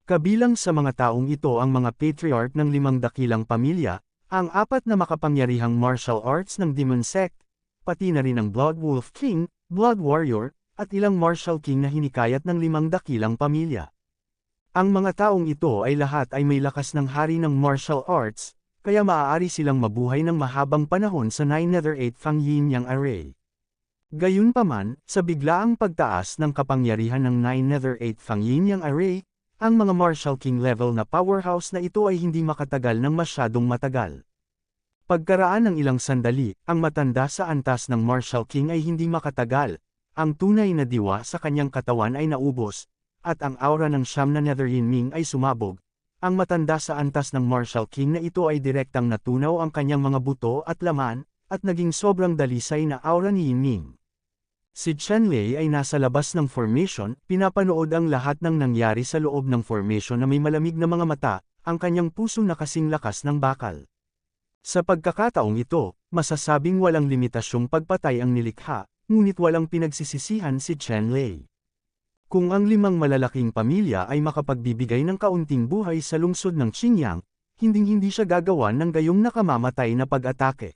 A: Kabilang sa mga taong ito ang mga patriarch ng 5 dakilang pamilya, ang 4 na makapangyarihang martial arts ng Demon Sect, pati na rin ang Blood Wolf King, Blood Warrior, at ilang martial king na hinikayat ng 5 dakilang pamilya. Ang mga taong ito ay lahat ay may lakas ng hari ng martial arts, kaya maaari silang mabuhay ng mahabang panahon sa 9 Nether 8 Fang Yin Yang Array. Gayunpaman, sa biglaang pagtaas ng kapangyarihan ng 9 Nether 8 Fang Yin Yang Array, ang mga martial king level na powerhouse na ito ay hindi makatagal ng masyadong matagal. Pagkaraan ng ilang sandali, ang matanda sa antas ng martial king ay hindi makatagal, ang tunay na diwa sa kanyang katawan ay naubos, at ang aura ng Siyam na Nether Yin Ming ay sumabog. Ang matanda sa antas ng martial king na ito ay direktang natunaw ang kanyang mga buto at laman, at naging sobrang dalisay na aura ni Yin Ming. Si Chen Lei ay nasa labas ng formation, pinapanood ang lahat ng nangyari sa loob ng formation na may malamig na mga mata, ang kanyang puso na kasing lakas ng bakal. Sa pagkakataong ito, masasabing walang limitasyong pagpatay ang nilikha, ngunit walang pinagsisisihan si Chen Lei. Kung ang 5 malalaking pamilya ay makapagbibigay ng kaunting buhay sa lungsod ng Xinjiang, hinding-hindi siya gagawa ng gayong nakamamatay na pag-atake.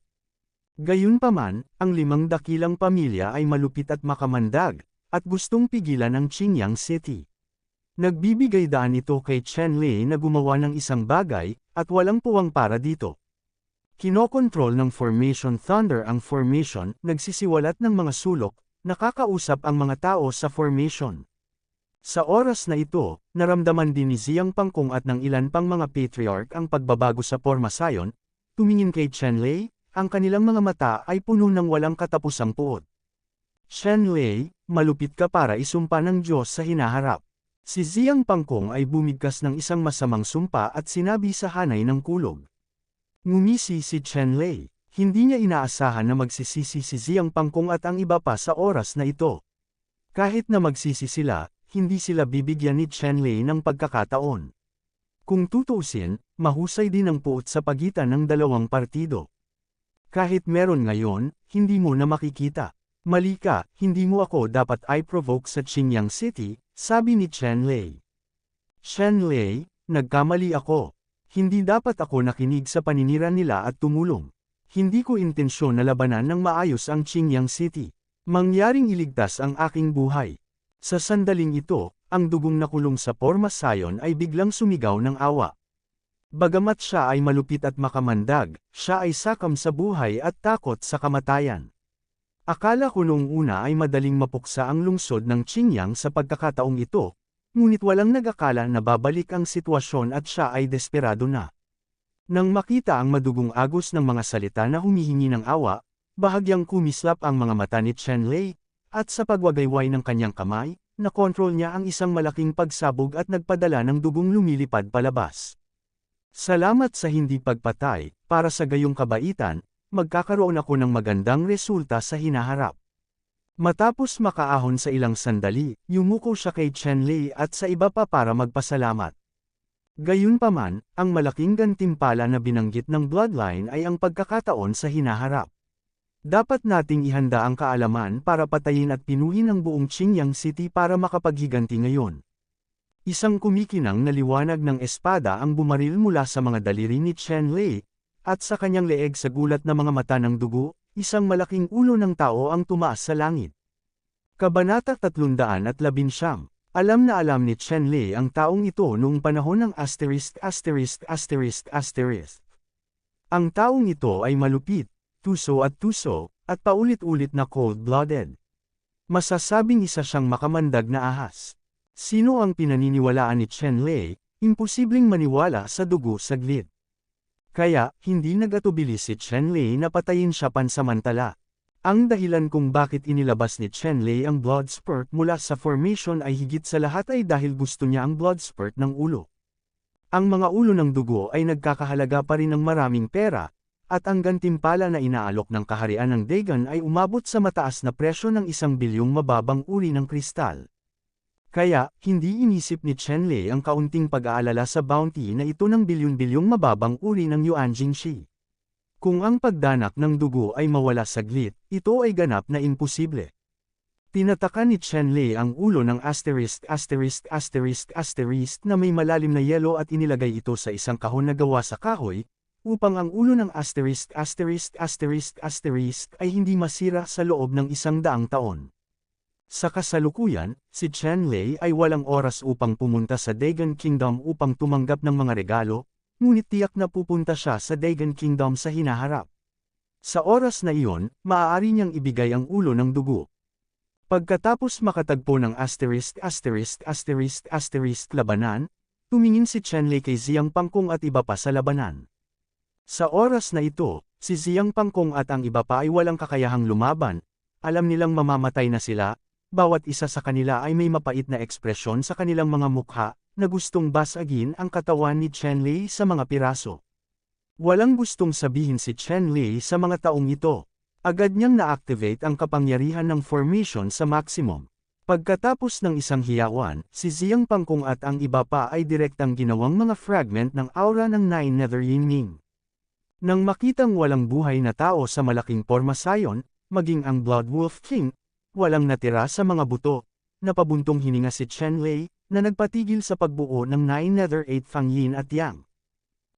A: Gayunpaman, ang 5 dakilang pamilya ay malupit at makamandag, at gustong pigilan ang Xinjiang City. Nagbibigay daan ito kay Chen Lei na gumawa ng isang bagay, at walang puwang para dito. Kinokontrol ng Formation Thunder ang formation, nagsisiwalat ng mga sulok, nakakausap ang mga tao sa formation. Sa oras na ito, naramdaman din ni Ziyang Pangkong at ng ilan pang mga patriarch ang pagbabago sa formasyon, tumingin kay Chen Lei, ang kanilang mga mata ay puno ng walang katapusang puot. Chen Lei, malupit ka para isumpa ng Diyos sa hinaharap. Si Ziyang Pangkong ay bumigkas ng isang masamang sumpa at sinabi sa hanay ng kulog. Ngumisi si Chen Lei, hindi niya inaasahan na magsisisi si Ziyang Pangkong at ang iba pa sa oras na ito. Kahit na magsisi sila, hindi sila bibigyan ni Chen Lei ng pagkakataon. Kung tutuusin, mahusay din ang puot sa pagitan ng dalawang partido. Kahit meron ngayon, hindi mo na makikita. Mali ka, hindi mo ako dapat i-provoke sa Xinjiang City, sabi ni Chen Lei. Chen Lei, nagkamali ako. Hindi dapat ako nakinig sa paninira nila at tumulong. Hindi ko intensyon na labanan ng maayos ang Xinjiang City. Mangyaring iligtas ang aking buhay. Sa sandaling ito, ang dugong nakulong sa formasyon ay biglang sumigaw ng awa. Bagamat siya ay malupit at makamandag, siya ay sakam sa buhay at takot sa kamatayan. Akala ko noong una ay madaling mapuksa ang lungsod ng Xinjiang sa pagkakataong ito, ngunit walang nag-akala na babalik ang sitwasyon at siya ay desperado na. Nang makita ang madugong agos ng mga salita na humihingi ng awa, bahagyang kumislap ang mga mata ni Chen Lei, at sa pagwagayway ng kanyang kamay, nakontrol niya ang isang malaking pagsabog at nagpadala ng dugong lumilipad palabas. Salamat sa hindi pagpatay, para sa gayong kabaitan, magkakaroon ako ng magandang resulta sa hinaharap. Matapos makaahon sa ilang sandali, yumuko siya kay Chen Lei at sa iba pa para magpasalamat. Gayunpaman, ang malaking gantimpala na binanggit ng Bloodline ay ang pagkakataon sa hinaharap. Dapat nating ihanda ang kaalaman para patayin at pinuhin ang buong Xinjiang City para makapaghiganti ngayon. Isang kumikinang na liwanag ng espada ang bumaril mula sa mga daliri ni Chen Lei, at sa kanyang leeg sa gulat na mga mata ng dugo, isang malaking ulo ng tao ang tumaas sa langit. Kabanata 319. Alam na alam ni Chen Lei ang taong ito noong panahon ng *********. Ang taong ito ay malupit, tuso, at paulit-ulit na cold-blooded. Masasabing isa siyang makamandag na ahas. Sino ang pinaniniwalaan ni Chen Lei, imposibleng maniwala sa dugo saglit. Kaya, hindi nagatubili si Chen Lei na patayin siya pansamantala. Ang dahilan kung bakit inilabas ni Chen Lei ang blood spurt mula sa formation ay higit sa lahat ay dahil gusto niya ang blood spurt ng ulo. Ang mga ulo ng dugo ay nagkakahalaga pa rin ng maraming pera, at ang gantimpala na inaalok ng kaharian ng Dagon ay umabot sa mataas na presyo ng 1 bilyong mababang uri ng kristal. Kaya, hindi inisip ni Chen Lei ang kaunting pag-aalala sa bounty na ito ng bilyon-bilyong mababang uri ng Yuan Jingxi. Kung ang pagdanak ng dugo ay mawala saglit, ito ay ganap na imposible. Tinataka ni Chenlei ang ulo ng na may malalim na yelo at inilagay ito sa isang kahon na gawa sa kahoy, upang ang ulo ng ay hindi masira sa loob ng 100 taon. Sa kasalukuyan, si Chenlei ay walang oras upang pumunta sa Dagon Kingdom upang tumanggap ng mga regalo, ngunit tiyak na pupunta siya sa Dagon Kingdom sa hinaharap. Sa oras na iyon, maaari niyang ibigay ang ulo ng dugo. Pagkatapos makatagpo ng labanan, tumingin si Chenlei kay Ziyang Pangkong at iba pa sa labanan. Sa oras na ito, si Ziyang Pangkong at ang iba pa ay walang kakayahang lumaban, alam nilang mamamatay na sila, bawat isa sa kanila ay may mapait na ekspresyon sa kanilang mga mukha, na gustong basagin ang katawan ni Chenlei sa mga piraso. Walang gustong sabihin si Chenlei sa mga taong ito. Agad niyang na-activate ang kapangyarihan ng formation sa maximum. Pagkatapos ng isang hiyawan, si Ziyang Pangkong at ang iba pa ay direktang ginawang mga fragment ng aura ng Nine Nether Yingning. Nang makitang walang buhay na tao sa malaking porma sayon, maging ang Blood Wolf King, walang natira sa mga buto, napabuntong hininga si Chenlei, na nagpatigil sa pagbuo ng Nine Nether 8 Fang Yin at Yang.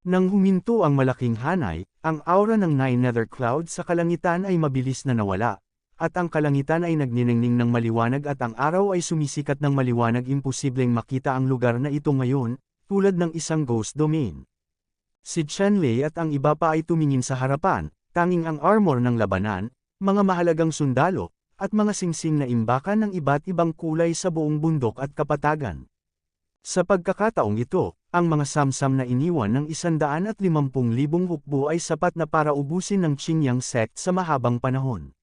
A: Nang huminto ang malaking hanay, ang aura ng Nine Nether Cloud sa kalangitan ay mabilis na nawala, at ang kalangitan ay nagniningning ng maliwanag at ang araw ay sumisikat ng maliwanag. Imposibleng makita ang lugar na ito ngayon, tulad ng isang ghost domain. Si Chenlei at ang iba pa ay tumingin sa harapan, tanging ang armor ng labanan, mga mahalagang sundalo, at mga singsing na imbakan ng iba't ibang kulay sa buong bundok at kapatagan. Sa pagkakataong ito, ang mga samsam na iniwan ng 150,000 hukbo ay sapat na para ubusin ng Qingyang sect sa mahabang panahon.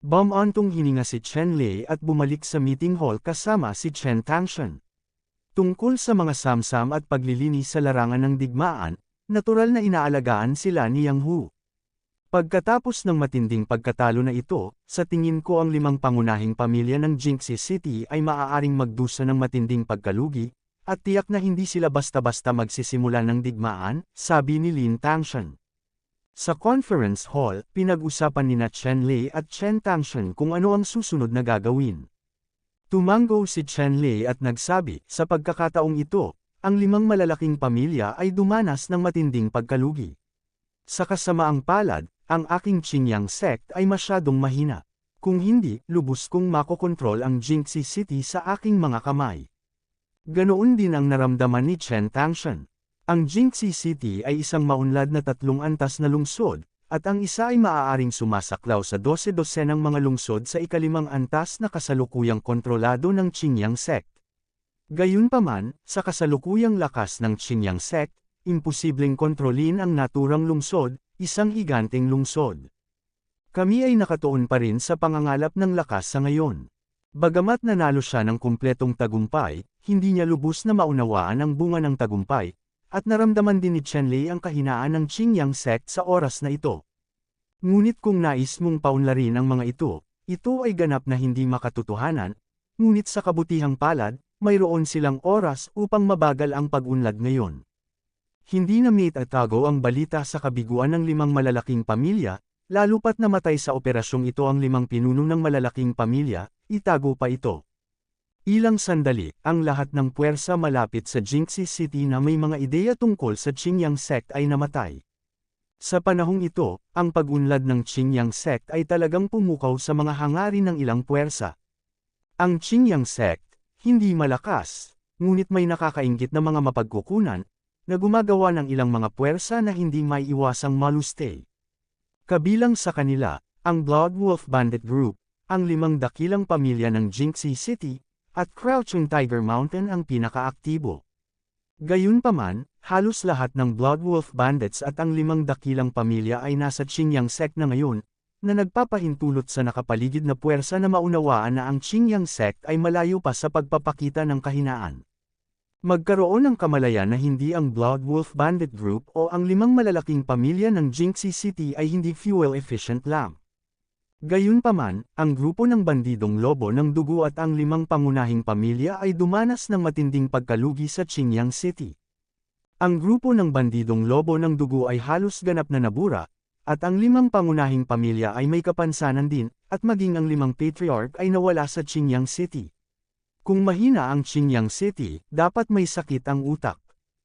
A: Bumantong hininga si Chenlei at bumalik sa meeting hall kasama si Chen Tangshan. Tungkol sa mga samsam at paglilinis sa larangan ng digmaan, natural na inaalagaan sila ni Yang Hu. Pagkatapos ng matinding pagkatalo na ito, sa tingin ko ang 5 pangunahing pamilya ng Jingxi City ay maaaring magdusa ng matinding pagkalugi, at tiyak na hindi sila basta-basta magsisimula ng digmaan, sabi ni Lin Tangshan. Sa conference hall, pinag-usapan nina Chenlei at Chen Tangshan kung ano ang susunod na gagawin. Tumango si Chenlei at nagsabi, sa pagkakataong ito, ang 5 malalaking pamilya ay dumanas ng matinding pagkalugi. Sa kasamaang palad, ang aking Qingyang sect ay masyadong mahina. Kung hindi, lubos kong makokontrol ang Jingxi City sa aking mga kamay. Ganoon din ang naramdaman ni Chen Tangshan. Ang Jingxi City ay isang maunlad na 3 antas na lungsod, at ang isa ay maaaring sumasaklaw sa 12 ng mga lungsod sa ika-5 antas na kasalukuyang kontrolado ng Qingyang sect. Gayunpaman, sa kasalukuyang lakas ng Qingyang sect, imposibleng kontrolin ang naturang lungsod, isang higanteng lungsod. Kami ay nakatuon pa rin sa pangangalap ng lakas sa ngayon. Bagamat nanalo siya ng kumpletong tagumpay, hindi niya lubos na maunawaan ang bunga ng tagumpay, at naramdaman din ni Chenlei ang kahinaan ng Qingyang sect sa oras na ito. Ngunit kung nais mong paunlarin ang mga ito ay ganap na hindi makatotohanan, ngunit sa kabutihang palad, mayroon silang oras upang mabagal ang pag-unlad ngayon. Hindi na maitatago ang balita sa kabiguan ng 5 malalaking pamilya, lalo pat namatay sa operasyong ito ang 5 pinuno ng malalaking pamilya, itago pa ito. Ilang sandali, ang lahat ng puwersa malapit sa Jingxi City na may mga ideya tungkol sa Qingyang sect ay namatay. Sa panahong ito, ang pag-unlad ng Qingyang sect ay talagang pumukaw sa mga hangarin ng ilang puwersa. Ang Qingyang sect, hindi malakas, ngunit may nakakainggit na mga mapagkukunan, na gumagawa ng ilang mga puwersa na hindi may iwasang maluste. Kabilang sa kanila, ang Blood Wolf Bandit Group, ang 5 dakilang pamilya ng Jingxi City, at Crouching Tiger Mountain ang pinakaaktibo. Gayunpaman, halos lahat ng Blood Wolf Bandits at ang 5 dakilang pamilya ay nasa Qingyang sect na ngayon, na nagpapahintulot sa nakapaligid na puwersa na maunawaan na ang Qingyang sect ay malayo pa sa pagpapakita ng kahinaan. Magkaroon ng kamalayan na hindi ang Blood Wolf Bandit Group o ang 5 malalaking pamilya ng Jingxi City ay hindi fuel-efficient lang. Gayunpaman, ang grupo ng bandidong lobo ng dugo at ang 5 pangunahing pamilya ay dumanas ng matinding pagkalugi sa Qingyang City. Ang grupo ng bandidong lobo ng dugo ay halos ganap na nabura, At ang 5 pangunahing pamilya ay may kapansanan din, at maging ang 5 patriarch ay nawala sa Qingyang City. Kung mahina ang Qingyang City, dapat may sakit ang utak.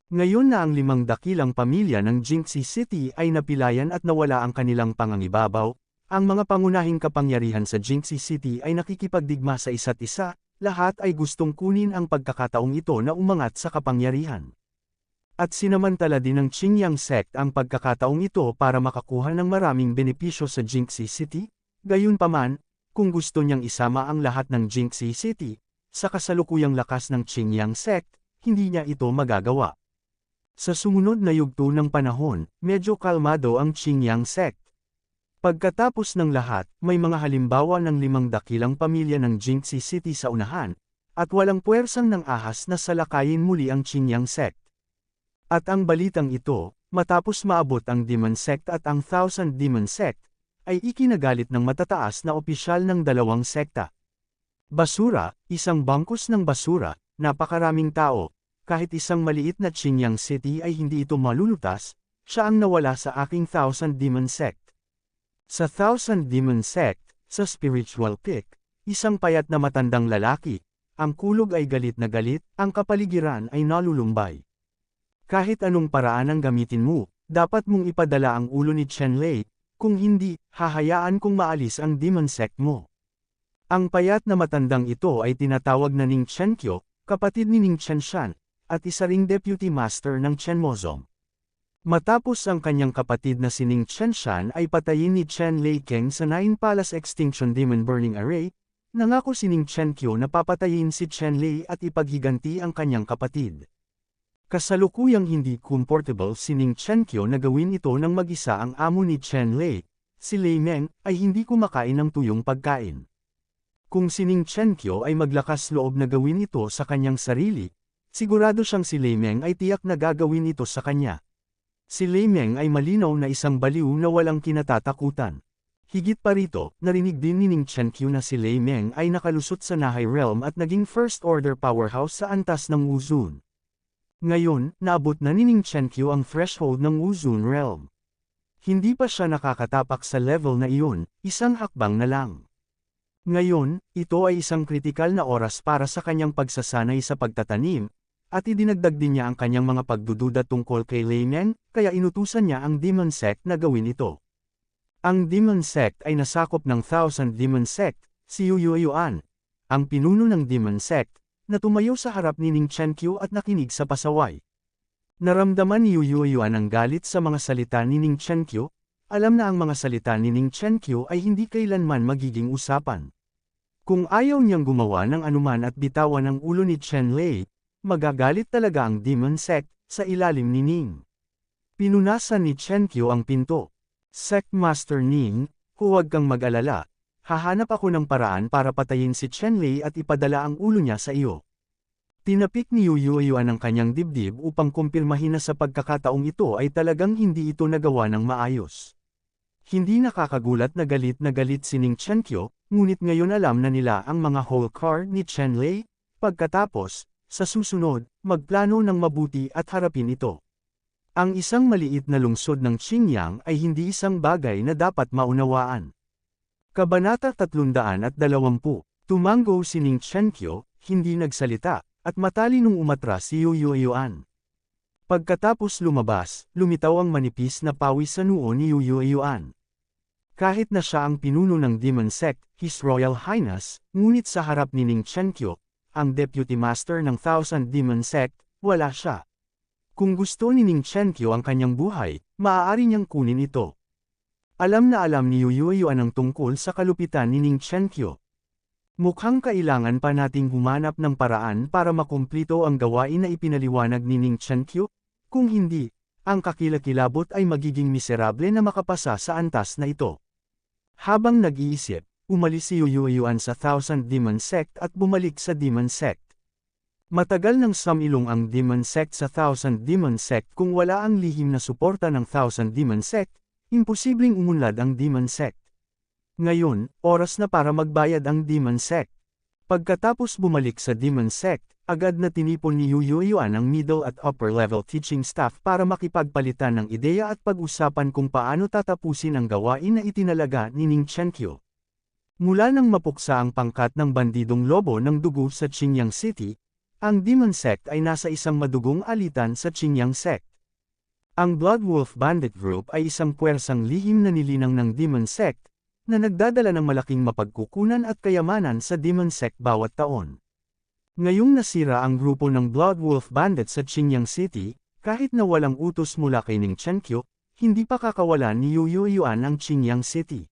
A: Ngayon na ang 5 dakilang pamilya ng Jingxi City ay napilayan at nawala ang kanilang pangangibabaw, ang mga pangunahing kapangyarihan sa Jingxi City ay nakikipagdigma sa isa't isa, lahat ay gustong kunin ang pagkakataong ito na umangat sa kapangyarihan. At sinamantala din ng Qingyang sect ang pagkakataong ito para makakuha ng maraming benepisyo sa Jingxi City, gayunpaman, kung gusto niyang isama ang lahat ng Jingxi City, sa kasalukuyang lakas ng Qingyang sect, hindi niya ito magagawa. Sa sumunod na yugto ng panahon, medyo kalmado ang Qingyang sect. Pagkatapos ng lahat, may mga halimbawa ng 5 dakilang pamilya ng Jingxi City sa unahan, at walang puwersang ng ahas na salakayin muli ang Qingyang sect. At ang balitang ito, matapos maabot ang Demon Sect at ang Thousand Demon Sect, ay ikinagalit ng matataas na opisyal ng 2 sekta. Basura, isang bangkos ng basura, napakaraming tao, kahit isang maliit na Qingyang City ay hindi ito malulutas, siya ang nawala sa aking Thousand Demon Sect. Sa Thousand Demon Sect, sa Spiritual Peak, isang payat na matandang lalaki, ang kulog ay galit na galit, ang kapaligiran ay nalulumbay. Kahit anong paraan ang gamitin mo, dapat mong ipadala ang ulo ni Chen Lei, kung hindi, hahayaan kong maalis ang Demon Sect mo. Ang payat na matandang ito ay tinatawag na Ning Chenkyo, kapatid ni Ning Chenshan, at isa ring deputy master ng Chen Mozong. Matapos ang kanyang kapatid na si Ning Chenshan ay patayin ni Chen Lei Keng sa Nine Palace Extinction Demon Burning Array, nangako si Ning Chenkyo na papatayin si Chen Lei at ipaghiganti ang kanyang kapatid. Kasalukuyang hindi comfortable si Ning Chenkyo na gawin ito ng mag-isa ang amo ni Chen Lei, si Lei Meng ay hindi kumakain ng tuyong pagkain. Kung si Ning Chenkyo ay maglakas loob na gawin ito sa kanyang sarili, sigurado siyang si Lei Meng ay tiyak na gagawin ito sa kanya. Si Lei Meng ay malinaw na isang baliw na walang kinatatakutan. Higit pa rito, narinig din ni Ning Chenkyo na si Lei Meng ay nakalusot sa Nahai Realm at naging First Order powerhouse sa antas ng Wuzun. Ngayon, naabot na ni Ning Chenkyo ang threshold ng Wuzun Realm. Hindi pa siya nakakatapak sa level na iyon, isang hakbang na lang. Ngayon, ito ay isang kritikal na oras para sa kanyang pagsasanay sa pagtatanim, at idinagdag din niya ang kanyang mga pagdududa tungkol kay Lei Meng, kaya inutusan niya ang Demon Sect na gawin ito. Ang Demon Sect ay nasakop ng Thousand Demon Sect, si Yu Yuan, ang pinuno ng Demon Sect, na tumayo sa harap ni Ning Chenkyo at nakinig sa pasaway. Naramdaman ni Yu Yuan ang galit sa mga salita ni Ning Chenkyo, alam na ang mga salita ni Ning Chenkyo ay hindi kailanman magiging usapan. Kung ayaw niyang gumawa ng anuman at bitawan ang ulo ni Chen Lei, magagalit talaga ang Demon Sect sa ilalim ni Ning. Pinunasan ni Chenkyo ang pinto. Sect Master Ning, huwag kang mag-alala. Hahanap ako ng paraan para patayin si Chen Lei at ipadala ang ulo niya sa iyo. Tinapik ni Yu Yuan ang kanyang dibdib upang kumpirmahin na sa pagkakataong ito ay talagang hindi ito nagawa ng maayos. Hindi nakakagulat na galit si Ning Chenkyo, ngunit ngayon alam na nila ang mga whole card ni Chen Lei, pagkatapos, sa susunod, magplano ng mabuti at harapin ito. Ang isang maliit na lungsod ng Xinjiang ay hindi isang bagay na dapat maunawaan. Kabanata 320, Tumanggo si Ning Chenkyo, hindi nagsalita, at matalinong umatras si Yu Yuan. Pagkatapos lumabas, lumitaw ang manipis na pawis sa noo ni Yu Yuan. Kahit na siya ang pinuno ng Demon Sect, His Royal Highness, ngunit sa harap ni Ning Chenkyo, ang Deputy Master ng Thousand Demon Sect, wala siya. Kung gusto ni Ning Chenkyo ang kanyang buhay, maaari niyang kunin ito. Alam na alam ni Yu Yuan ang tungkol sa kalupitan ni Ning Chenkyo. Mukhang kailangan pa nating humanap ng paraan para makumplito ang gawain na ipinaliwanag ni Ning Chenkyo, kung hindi, ang kakilakilabot ay magiging miserable na makapasa sa antas na ito. Habang nag-iisip, umalis si Yu Yuan sa Thousand Demon Sect at bumalik sa Demon Sect. Matagal nang sumilong ang Demon Sect sa Thousand Demon Sect kung wala ang lihim na suporta ng Thousand Demon Sect, imposibleng umunlad ang Demon Sect. Ngayon, oras na para magbayad ang Demon Sect. Pagkatapos bumalik sa Demon Sect, agad na tinipon ni Yu Yuan ang middle at upper level teaching staff para makipagpalitan ng ideya at pag-usapan kung paano tatapusin ang gawain na itinalaga ni Ning Qianqiu. Mula nang mapuksa ang pangkat ng bandidong lobo ng dugo sa Qingyang City, ang Demon Sect ay nasa isang madugong alitan sa Qingyang Sect. Ang Blood Wolf Bandit Group ay isang puwersang lihim na nilinang ng Demon Sect, na nagdadala ng malaking mapagkukunan at kayamanan sa Demon Sect bawat taon. Ngayong nasira ang grupo ng Blood Wolf Bandit sa Qingyang City, kahit na walang utos mula kay Ning Qianqiu, hindi pa kakawalan ni Yu Yuan ang Qingyang City.